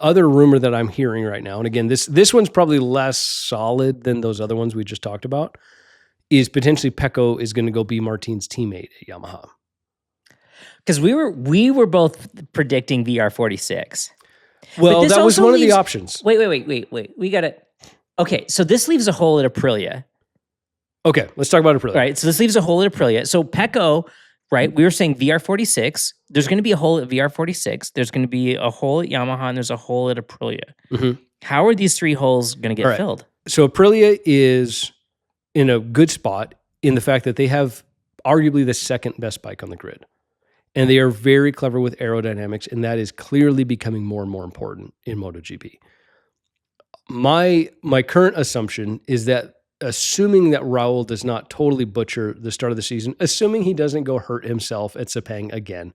other rumor that I'm hearing right now, and again, this one's probably less solid than those other ones we just talked about, is potentially Pecco is going to go be Martin's teammate at Yamaha. Because we were both predicting VR46. Well, that was one of the options. Wait. We got to... Okay, so this leaves a hole at Aprilia. Okay, let's talk about Aprilia. Right, so this leaves a hole at Aprilia. So Pecco, right, we were saying VR46. There's going to be a hole at VR46. There's going to be a hole at Yamaha, and there's a hole at Aprilia. Mm-hmm. How are these three holes going to get filled? So Aprilia is in a good spot in the fact that they have arguably the second best bike on the grid. And they are very clever with aerodynamics, and that is clearly becoming more and more important in MotoGP. My current assumption is that, assuming that Raul does not totally butcher the start of the season, assuming he doesn't go hurt himself at Sepang again,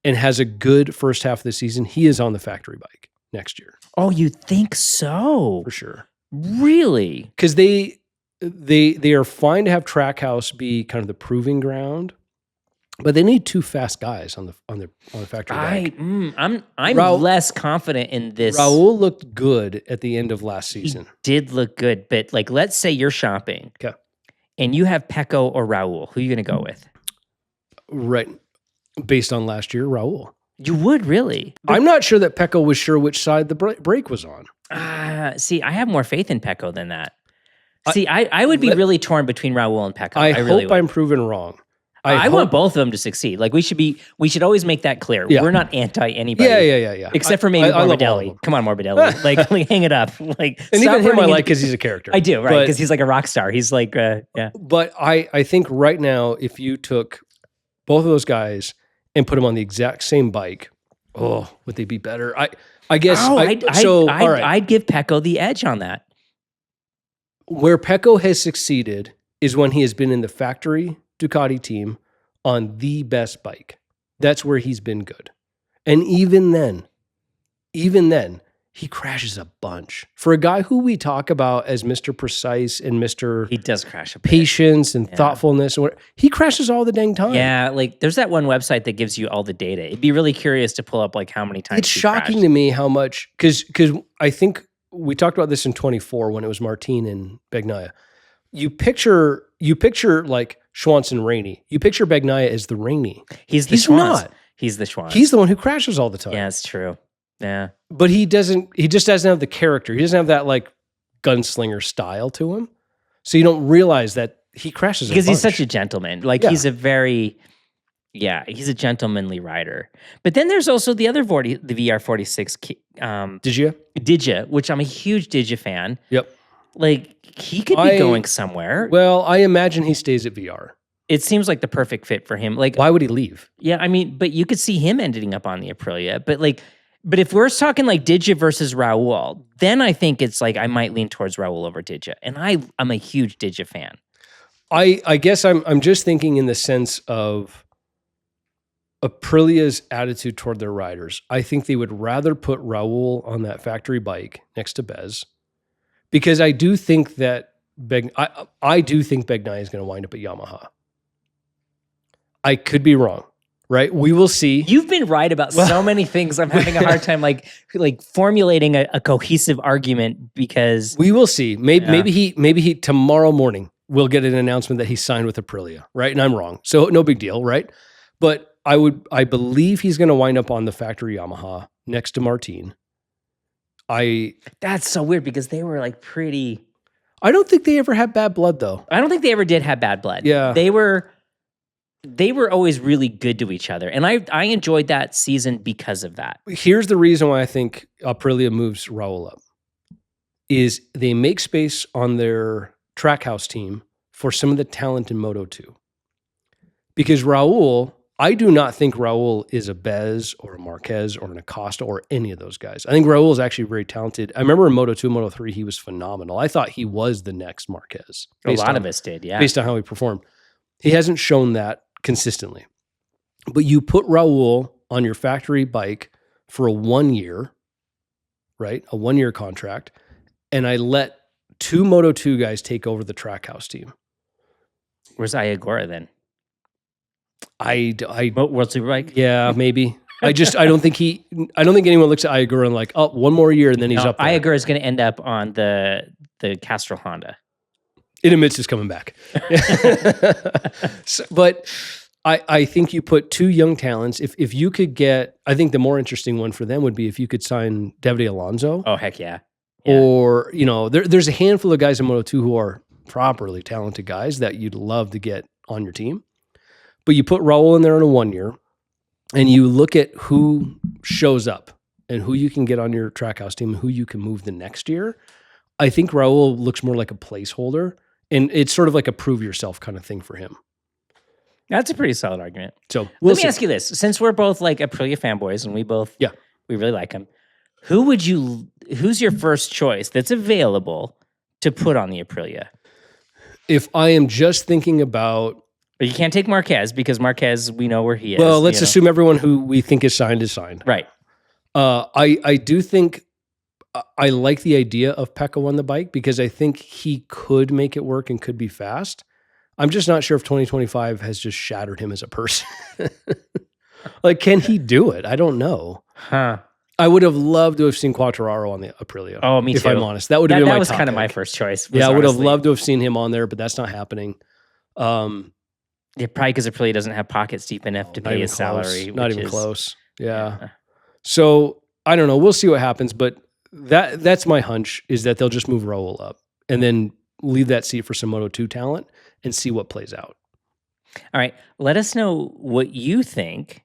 and has a good first half of the season, he is on the factory bike next year. Oh, you think so? For sure. Really? Because they are fine to have Trackhouse be kind of the proving ground. But they need two fast guys on the factory bike. I'm less confident in this. Raul looked good at the end of last season. He did look good, but like, let's say you're shopping, okay, and you have Pecco or Raul. Who are you going to go with? Right, based on last year, Raul. You would really? I'm not sure that Pecco was sure which side the brake was on. See, I have more faith in Pecco than that. See, I would be really torn between Raul and Pecco. I really hope I'm proven wrong. I want both of them to succeed. Like we should always make that clear. Yeah. We're not anti anybody. Yeah. Except for maybe Morbidelli. Come on, Morbidelli. like hang it up. Like, and even him I like because he's a character. I do, right? Because he's like a rock star. He's like, yeah. But I think right now, if you took both of those guys and put them on the exact same bike, would they be better? I guess. I'd give Pecco the edge on that. Where Pecco has succeeded is when he has been in the factory Ducati team on the best bike. That's where he's been good. And even then, he crashes a bunch. For a guy who we talk about as Mr. Precise and Mr. He does crash a bit. Patience and thoughtfulness. He crashes all the dang time. Yeah, like there's that one website that gives you all the data. It'd be really curious to pull up like how many times it's shocking to me how much, because I think we talked about this in 24 when it was Martin and Bagnaia. You picture like Schwantz and Rainey. You picture Bagnaia as the Rainey. He's the Schwantz. Not. He's the Schwantz. He's the one who crashes all the time. Yeah, it's true. Yeah. But he just doesn't have the character. He doesn't have that like gunslinger style to him. So you don't realize that he crashes because a bunch. He's such a gentleman. Like he's a gentlemanly rider. But then there's also the other the VR46 Digi, which I'm a huge Digi fan. Yep. Like he could be going somewhere. Well, I imagine he stays at VR. It seems like the perfect fit for him. Like, why would he leave? Yeah, I mean, but you could see him ending up on the Aprilia. But if we're talking like Digi versus Raul, then I think it's like I might lean towards Raul over Digi. And I'm a huge Digi fan. I guess I'm just thinking in the sense of Aprilia's attitude toward their riders. I think they would rather put Raul on that factory bike next to Bez. Because I do think that I do think Bagnaia is going to wind up at Yamaha. I could be wrong. right? We will see. You've been right about so many things. I'm having a hard time like formulating a cohesive argument because we will see. Maybe he tomorrow morning we'll get an announcement that he signed with Aprilia, right? And I'm wrong. So no big deal, right? But I believe he's going to wind up on the factory Yamaha next to Martin. That's so weird because they were like pretty. I don't think they ever had bad blood though. I don't think they ever did have bad blood. Yeah. They were always really good to each other. And I enjoyed that season because of that. Here's the reason why I think Aprilia moves Raul up is they make space on their Trackhouse team for some of the talent in Moto2. Because Raul, I do not think Raul is a Bez or a Marquez or an Acosta or any of those guys. I think Raul is actually very talented. I remember in Moto2, Moto3, he was phenomenal. I thought he was the next Marquez. A lot of us did, yeah. Based on how he performed. He hasn't shown that consistently. But you put Raul on your factory bike for a 1 year, right? A 1 year contract. And I let 2 Moto2 guys take over the Trackhouse team. Where's Ayagora then? World Superbike? Yeah, maybe. I don't think anyone looks at Ayagura and like, oh, 1 more year and then he's up there. Ayagura is going to end up on the Castrol Honda. It admits it's coming back. But I think you put 2 young talents. If you could get, I think the more interesting one for them would be if you could sign Davide Alonso. Oh, heck yeah. Or, there's a handful of guys in Moto2 who are properly talented guys that you'd love to get on your team. But you put Raul in there in a 1 year and you look at who shows up and who you can get on your Trackhouse team, who you can move the next year. I think Raul looks more like a placeholder and it's sort of like a prove yourself kind of thing for him. That's a pretty solid argument. So let me ask you this. Since we're both like Aprilia fanboys and we really like them, who's your first choice that's available to put on the Aprilia? If I am just thinking about... But you can't take Marquez because Marquez, we know where he is. Well, let's assume everyone who we think is signed. Right. I do think I like the idea of Pecco on the bike because I think he could make it work and could be fast. I'm just not sure if 2025 has just shattered him as a person. Like, can he do it? I don't know. Huh. I would have loved to have seen Quartararo on the Aprilia. Oh, me too. If I'm honest. That would have been my top That was kind of pick. my first choice. Yeah, I would have loved to have seen him on there, but that's not happening. Yeah, probably because Aprilia doesn't have pockets deep enough to pay his salary. Not even close. Yeah. So I don't know. We'll see what happens, but that's my hunch is that they'll just move Raul up and then leave that seat for some Moto2 talent and see what plays out. All right. Let us know what you think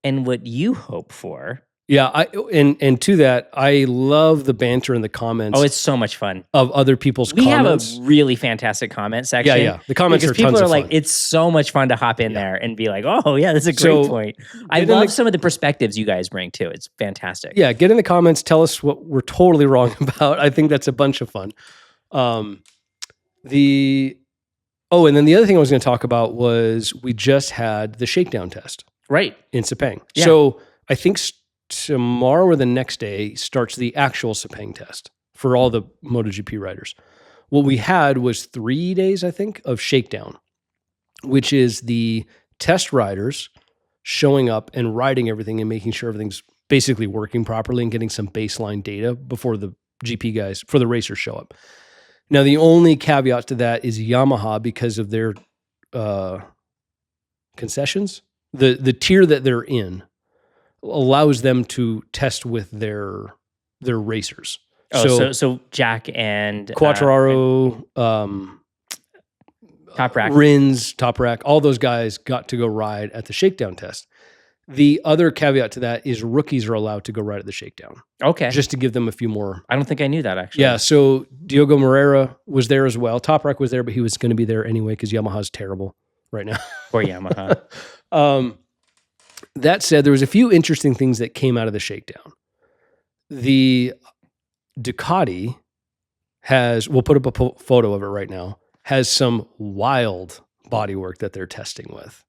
and what you hope for. Yeah, and to that, I love the banter in the comments. Oh, it's so much fun. Of other people's comments. We have a really fantastic comment section. Yeah. The comments are tons of fun. People are like, it's so much fun to hop in there and be like, oh, yeah, that's a great point. I love some of the perspectives you guys bring too. It's fantastic. Yeah, get in the comments. Tell us what we're totally wrong about. I think that's a bunch of fun. And then the other thing I was going to talk about was we just had the shakedown test. Right. In Sepang. Yeah. So I think tomorrow or the next day starts the actual Sepang test for all the MotoGP riders. What we had was 3 days, I think, of shakedown, which is the test riders showing up and riding everything and making sure everything's basically working properly and getting some baseline data before the GP guys, for the racers show up. Now, the only caveat to that is Yamaha, because of their concessions, the tier that they're in allows them to test with their racers. Oh, so Jack and Quartararo, Toprak, Rins, Toprak, all those guys got to go ride at the shakedown test. The other caveat to that is rookies are allowed to go ride at the shakedown. Okay. Just to give them a few more. I don't think I knew that, actually. Yeah, so Diogo Moreira was there as well. Toprak was there, but he was going to be there anyway because Yamaha's terrible right now. Poor Yamaha. That said, there was a few interesting things that came out of the shakedown. The Ducati we'll put up a photo of it right now, has some wild bodywork that they're testing with.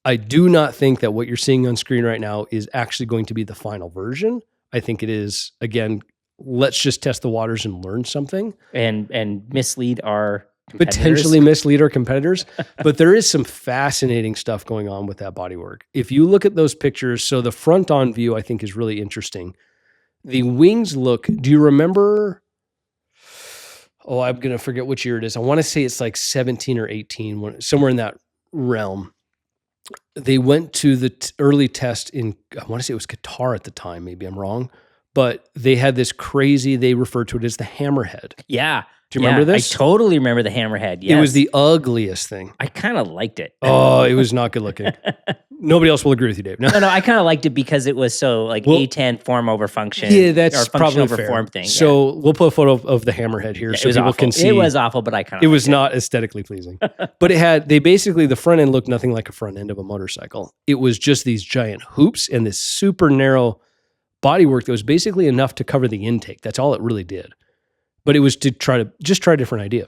I do not think that what you're seeing on screen right now is actually going to be the final version. I think it is, again, let's just test the waters and learn something. And mislead our potentially mislead our competitors. But there is some fascinating stuff going on with that bodywork. If you look at those pictures, so the front on view, I think, is really interesting. The wings look, do you remember? Oh, I'm going to forget which year it is. I want to say it's like 17 or 18, somewhere in that realm. They went to the early test in, I want to say it was Qatar at the time. Maybe I'm wrong. But they had this crazy, they refer to it as the Hammerhead. Yeah. Do you remember this? I totally remember the Hammerhead. Yes. It was the ugliest thing. I kind of liked it. Oh, it was not good looking. Nobody else will agree with you, Dave. No, I kind of liked it because it was so like A10 form over function. Yeah, that's or probably over fair. Form thing. So we'll put a photo of the Hammerhead here so people can see. It was awful, but I kind of it was not aesthetically pleasing. But the front end looked nothing like a front end of a motorcycle. It was just these giant hoops and this super narrow bodywork that was basically enough to cover the intake. That's all it really did. But it was to try a different idea.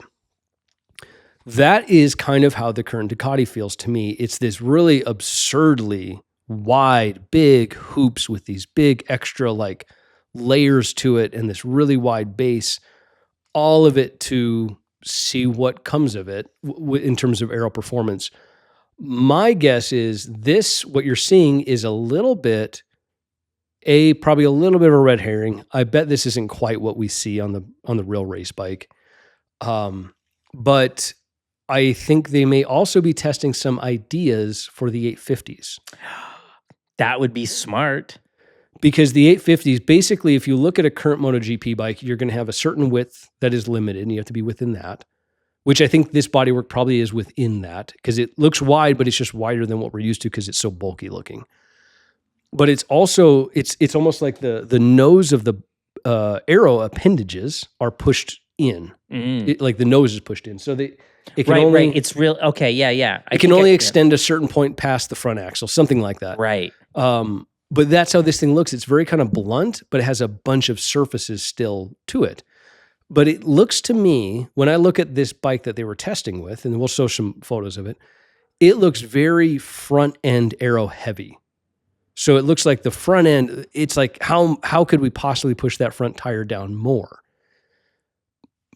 That is kind of how the current Ducati feels to me. It's this really absurdly wide, big hoops with these big extra like layers to it and this really wide base, all of it to see what comes of it in terms of aero performance. My guess is what you're seeing is a little bit, probably a little bit of a red herring. I bet this isn't quite what we see on the real race bike. But I think they may also be testing some ideas for the 850s. That would be smart. Because the 850s, basically, if you look at a current MotoGP bike, you're going to have a certain width that is limited, and you have to be within that, which I think this bodywork probably is within that, because it looks wide, but it's just wider than what we're used to because it's so bulky looking. But it's also, it's almost like the nose of the Aero appendages are pushed in. Like the nose is pushed in. So it can only, right. It's real. Okay. Yeah. It can only extend a certain point past the front axle, something like that. Right. But that's how this thing looks. It's very kind of blunt, but it has a bunch of surfaces still to it. But it looks to me, when I look at this bike that they were testing with, and we'll show some photos of it, it looks very front end Aero heavy. So it looks like the front end, it's like, how could we possibly push that front tire down more?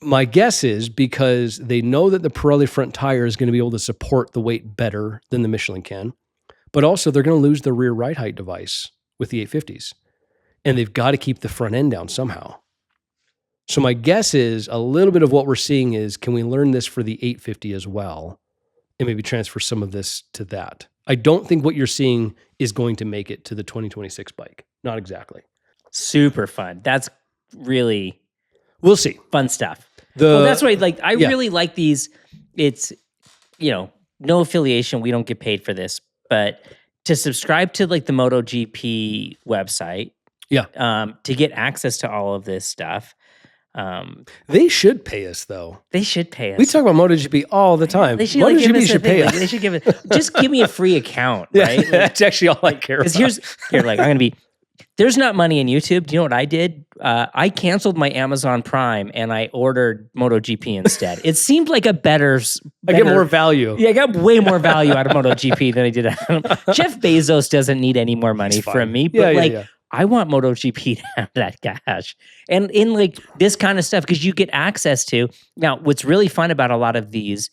My guess is because they know that the Pirelli front tire is going to be able to support the weight better than the Michelin can, but also they're going to lose the rear ride height device with the 850s. And they've got to keep the front end down somehow. So my guess is a little bit of what we're seeing is, can we learn this for the 850 as well? And maybe transfer some of this to that. I don't think what you're seeing is going to make it to the 2026 bike. Not exactly. Super fun. That's really... We'll see. Fun stuff. Well, that's why, like, I really like these. It's, no affiliation. We don't get paid for this, but to subscribe to like the MotoGP website, to get access to all of this stuff. They should pay us, though. They should pay us. We talk about MotoGP all the time. They should, MotoGP should pay us. They should give it. Just give me a free account, right? Like, that's actually all I care about. Because I'm going to be. There's not money in YouTube. Do you know what I did? I canceled my Amazon Prime and I ordered MotoGP instead. It seemed like a better. I get more value. Yeah, I got way more value out of MotoGP than I did. Jeff Bezos doesn't need any more money from me, but I want MotoGP to have that cash. And in like this kind of stuff, because you get access to. Now, what's really fun about a lot of these,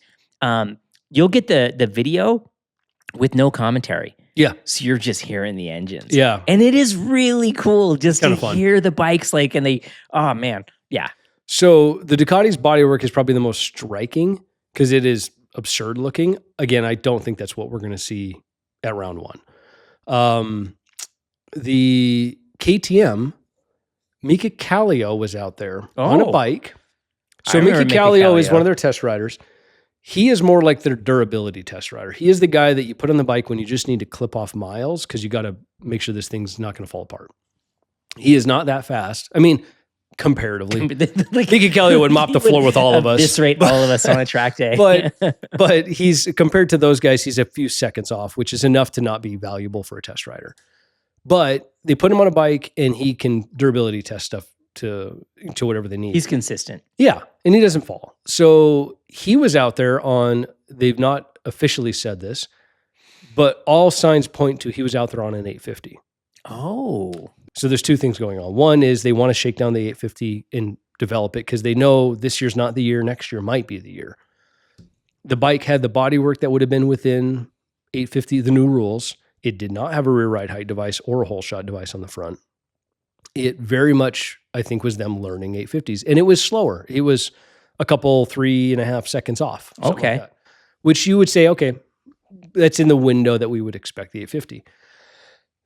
you'll get the video with no commentary. Yeah. So you're just hearing the engines. Yeah. And it is really cool just to hear the bikes like, and oh man. Yeah. So the Ducati's bodywork is probably the most striking because it is absurd looking. Again, I don't think that's what we're going to see at round one. The KTM, Mika Kallio was out there on a bike. So Mika Kallio is one of their test riders. He is more like their durability test rider. He is the guy that you put on the bike when you just need to clip off miles because you got to make sure this thing's not going to fall apart. He is not that fast. I mean, comparatively. Mika Kallio would mop the floor with all of us. Eviscerate all of us on a track day. but he's, compared to those guys, he's a few seconds off, which is enough to not be valuable for a test rider. But they put him on a bike and he can durability test stuff to whatever they need. He's consistent. Yeah, and he doesn't fall. So he was out there on, they've not officially said this, but all signs point to he was out there on an 850. Oh. So there's two things going on. One is they want to shake down the 850 and develop it because they know this year's not the year, next year might be the year. The bike had the bodywork that would have been within 850, the new rules. It did not have a rear ride height device or a whole shot device on the front. It very much, I think, was them learning 850s. And it was slower. It was a couple, 3.5 seconds off. Okay. Like, which you would say, okay, that's in the window that we would expect the 850.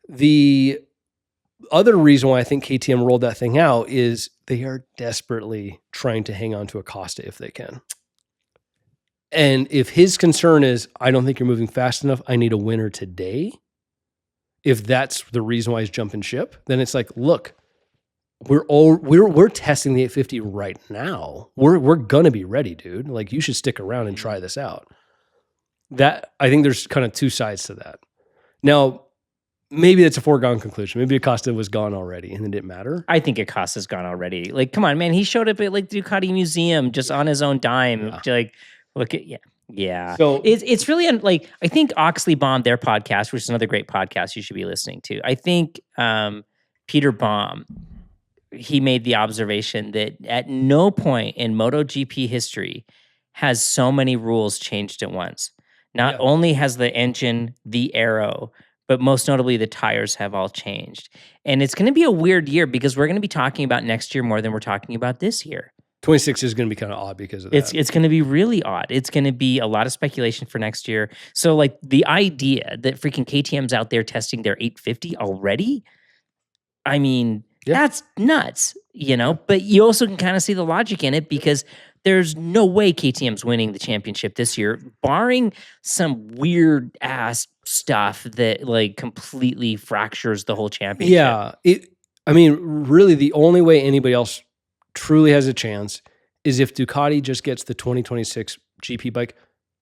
The other reason why I think KTM rolled that thing out is they are desperately trying to hang on to Acosta if they can. And if his concern is, I don't think you're moving fast enough, I need a winner today. If that's the reason why he's jumping ship, then it's like, look, we're testing the 850 right now. We're gonna be ready, dude. Like, you should stick around and try this out. That, I think there's kind of two sides to that. Now, maybe that's a foregone conclusion. Maybe Acosta was gone already and it didn't matter. I think Acosta's gone already. Like, come on, man. He showed up at like the Ducati Museum just on his own dime. Yeah. Like, look at, yeah. So it's really like, I think Oxley bombed their podcast, which is another great podcast you should be listening to. I think Peter Baum, he made the observation that at no point in MotoGP history has so many rules changed at once. Not only has the engine, the Aero, but most notably the tires have all changed. And it's going to be a weird year because we're going to be talking about next year more than we're talking about this year. 26 is going to be kind of odd because of that. It's going to be really odd. It's going to be a lot of speculation for next year. So like the idea that freaking KTM's out there testing their 850 already, I mean, that's nuts, you know? But you also can kind of see the logic in it because there's no way KTM's winning the championship this year, barring some weird ass stuff that like completely fractures the whole championship. Yeah. I mean, really the only way anybody else truly has a chance is if Ducati just gets the 2026 GP bike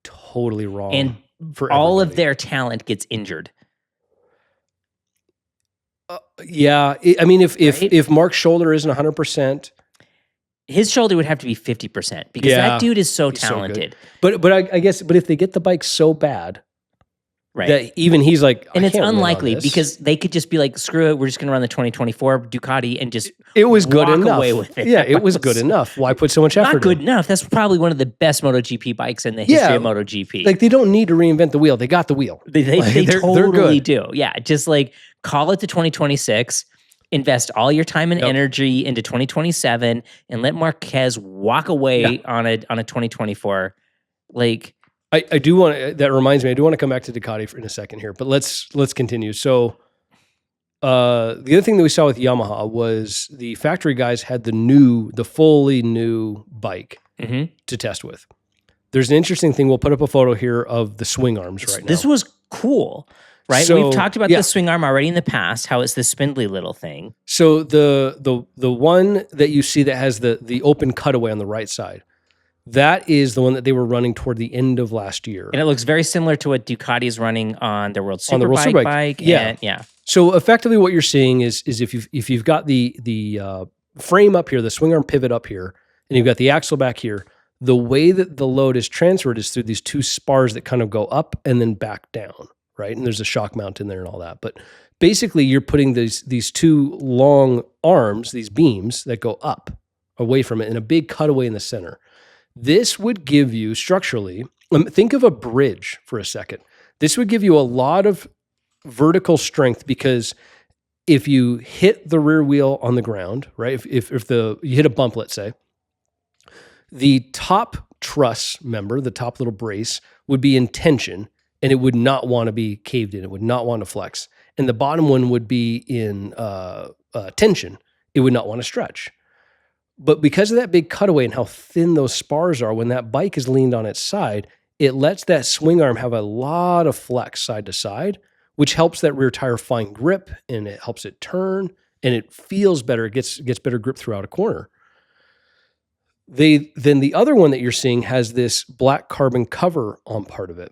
totally wrong. And for all everybody. of their talent gets injured. I mean, if Mark's shoulder isn't 100%, his shoulder would have to be 50% because that dude is so talented. So but I guess if they get the bike so bad, right, that even he's like, and it's unlikely because they could just be like, screw it, we're just going to run the 2024 Ducati and just it was good walk enough. away with it. Yeah, it was good enough. Why put so much effort? Not good enough. That's probably one of the best MotoGP bikes in the history of MotoGP. Like they don't need to reinvent the wheel. They got the wheel. They totally do. Yeah, just like call it the 2026. Invest all your time and energy into 2027 and let Marquez walk away on a 2024. Like I do want to, that reminds me, I do want to come back to Ducati in a second here, but let's continue. So the other thing that we saw with Yamaha was the factory guys had the fully new bike to test with. There's an interesting thing. We'll put up a photo here of the swing arms right now. This was cool. Right, so, we've talked about the swing arm already in the past. How it's this spindly little thing. So the one that you see that has the open cutaway on the right side, that is the one that they were running toward the end of last year, and it looks very similar to what Ducati is running on their World Superbike bike. Yeah. So effectively, what you're seeing is if you've got the frame up here, the swing arm pivot up here, and you've got the axle back here. The way that the load is transferred is through these two spars that kind of go up and then back down. Right. And there's a shock mount in there and all that. But basically you're putting these two long arms, these beams that go up away from it and a big cutaway in the center. This would give you structurally, think of a bridge for a second. This would give you a lot of vertical strength because if you hit the rear wheel on the ground, right? If you hit a bump, let's say, the top truss member, the top little brace would be in tension. And it would not want to be caved in. It would not want to flex. And the bottom one would be in tension. It would not want to stretch. But because of that big cutaway and how thin those spars are, when that bike is leaned on its side, it lets that swing arm have a lot of flex side to side, which helps that rear tire find grip and it helps it turn and it feels better. It gets better grip throughout a corner. Then the other one that you're seeing has this black carbon cover on part of it.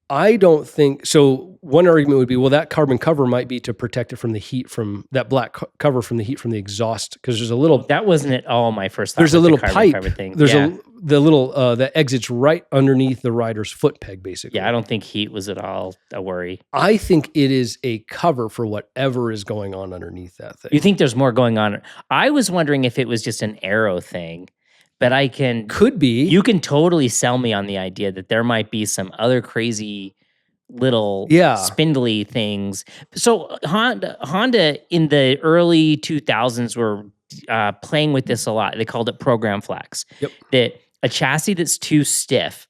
I don't think so. One argument would be, well, that carbon cover might be to protect it from the heat from that black cover from the heat from the exhaust. Because there's a little that wasn't at all my first thought. There's a little pipe. Thing. There's the little that exits right underneath the rider's foot peg, basically. Yeah, I don't think heat was at all a worry. I think it is a cover for whatever is going on underneath that thing. You think there's more going on? I was wondering if it was just an Aero thing. but I can. Could be. You can totally sell me on the idea that there might be some other crazy little spindly things. So Honda in the early 2000s were playing with this a lot. They called it program flex. Yep. That a chassis that's too stiff,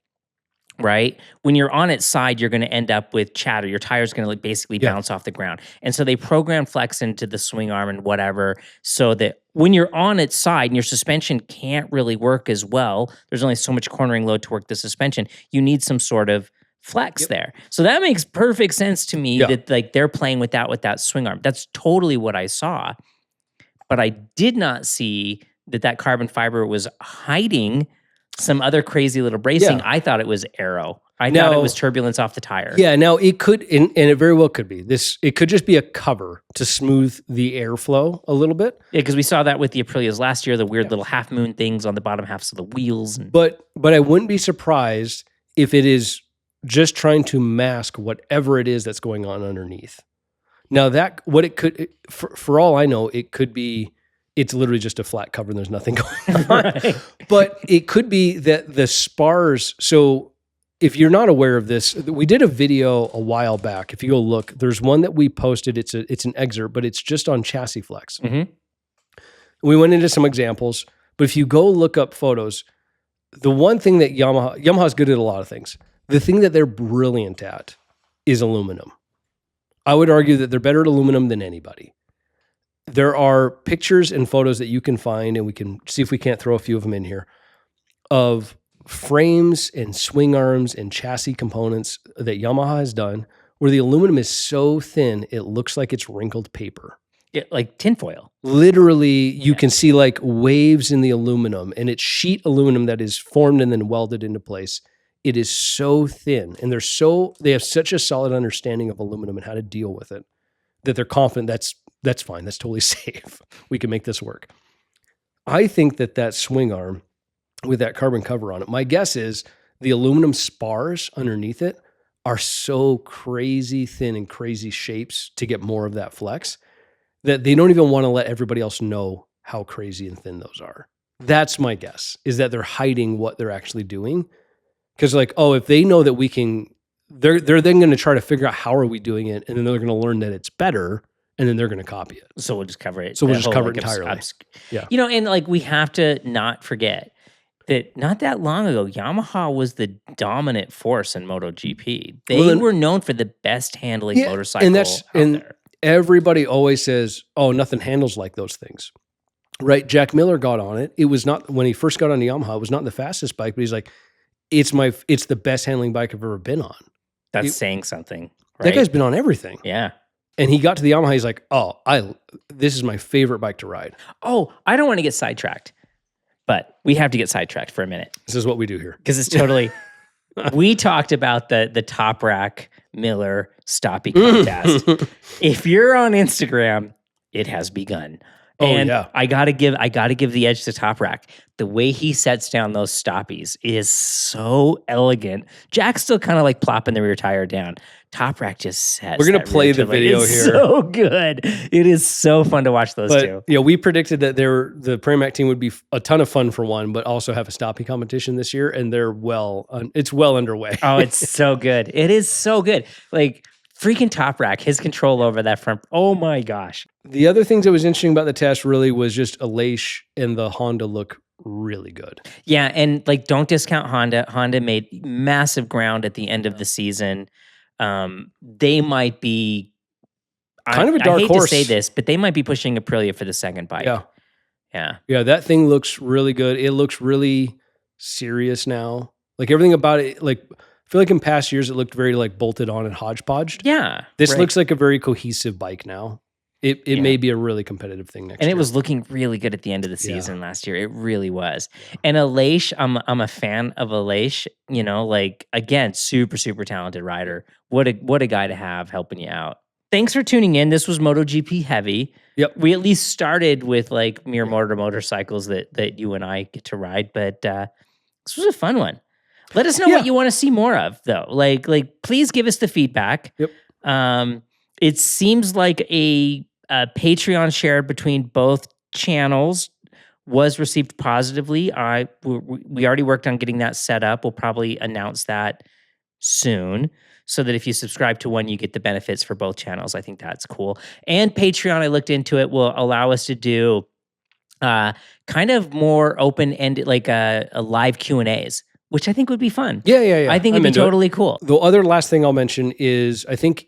right? When you're on its side, you're going to end up with chatter. Your tire's going to basically bounce off the ground. And so they program flex into the swing arm and whatever, so that when you're on its side and your suspension can't really work as well, there's only so much cornering load to work the suspension. You need some sort of flex there. So that makes perfect sense to me that like they're playing with that swing arm. That's totally what I saw. But I did not see that carbon fiber was hiding some other crazy little bracing. I thought it was Aero. I thought it was turbulence off the tire. Yeah, now it could, and it very well could be. It could just be a cover to smooth the airflow a little bit. Yeah, because we saw that with the Aprilias last year, the weird little half moon things on the bottom halves of the wheels. But I wouldn't be surprised if it is just trying to mask whatever it is that's going on underneath. Now for all I know, it could be, it's literally just a flat cover and there's nothing going on. Right. But it could be that the spars, so if you're not aware of this, we did a video a while back. If you go look, there's one that we posted. It's an excerpt, but it's just on chassis flex. Mm-hmm. We went into some examples, but if you go look up photos, the one thing that Yamaha's good at a lot of things. The thing that they're brilliant at is aluminum. I would argue that they're better at aluminum than anybody. There are pictures and photos that you can find, and we can see if we can't throw a few of them in here, of frames and swing arms and chassis components that Yamaha has done where the aluminum is so thin, it looks like it's wrinkled paper. Yeah, like tinfoil. Literally, you can see like waves in the aluminum, and it's sheet aluminum that is formed and then welded into place. It is so thin, and they have such a solid understanding of aluminum and how to deal with it that they're confident that's fine. That's totally safe. We can make this work. I think that swing arm with that carbon cover on it, my guess is the aluminum spars underneath it are so crazy thin and crazy shapes to get more of that flex that they don't even want to let everybody else know how crazy and thin those are. That's my guess, is that they're hiding what they're actually doing. Because like, if they know that we can, they're then going to try to figure out how are we doing it, and then they're going to learn that it's better, and then they're going to copy it. So we'll just cover it. So we'll just cover it entirely. Yeah. And like we have to not forget that not that long ago, Yamaha was the dominant force in MotoGP. They were known for the best handling motorcycle out there. Everybody always says, nothing handles like those things. Right? Jack Miller got on it. It was not, when he first got on the Yamaha, it was not the fastest bike, but he's like, it's the best handling bike I've ever been on. That's saying something, right? That guy's been on everything. Yeah. And he got to the Yamaha, he's like, this is my favorite bike to ride. I don't want to get sidetracked, but we have to get sidetracked for a minute. This is what we do here. Because it's totally, we talked about the Toprak Miller Stoppie contest. If you're on Instagram, it has begun. And I gotta give the edge to Toprak. The way he sets down those stoppies is so elegant. Jack's still kind of like plopping the rear tire down. Toprak just sets. We're gonna play the video here. So good. It is so fun to watch those two. Yeah, we predicted that the Pramac team would be a ton of fun for one, but also have a Stoppie competition this year, and it's well underway. Oh, it's so good. It is so good. Like, freaking Toprak, his control over that front. Oh my gosh. The other things that was interesting about the test really was just Aleix and the Honda look really good. Yeah, and like don't discount Honda. Honda made massive ground at the end of the season. They might be kind of a dark horse. I hate to say this, but they might be pushing Aprilia for the second bike. Yeah, that thing looks really good. It looks really serious now. Like everything about it, like I feel like in past years it looked very like bolted on and hodgepodged. Yeah. This looks like a very cohesive bike now. It may be a really competitive thing next year. And it was looking really good at the end of the season last year. It really was. And Aleix, I'm a fan of Aleix, like again, super, super talented rider. What a guy to have helping you out. Thanks for tuning in. This was MotoGP heavy. Yep. We at least started with like mere motorcycles that you and I get to ride, but this was a fun one. Let us know what you want to see more of, though. Like, please give us the feedback. Yep. It seems like a Patreon share between both channels was received positively. We already worked on getting that set up. We'll probably announce that soon, so that if you subscribe to one, you get the benefits for both channels. I think that's cool. And Patreon, I looked into it, will allow us to do kind of more open-ended, like a live Q&As, which I think would be fun. Yeah. I think it'd be totally cool. The other last thing I'll mention is, I think,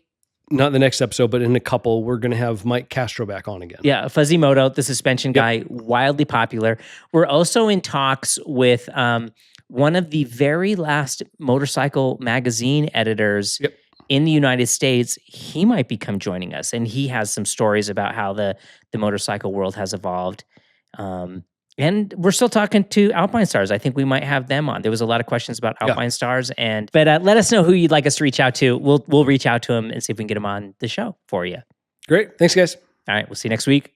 not the next episode, but in a couple, we're going to have Mike Castro back on again. Yeah, Fuzzy Moto, the suspension guy, wildly popular. We're also in talks with one of the very last motorcycle magazine editors in the United States. He might become joining us, and he has some stories about how the motorcycle world has evolved. And we're still talking to Alpinestars. I think we might have them on. There was a lot of questions about Alpinestars, but let us know who you'd like us to reach out to. We'll reach out to them and see if we can get them on the show for you. Great. Thanks, guys. All right. We'll see you next week.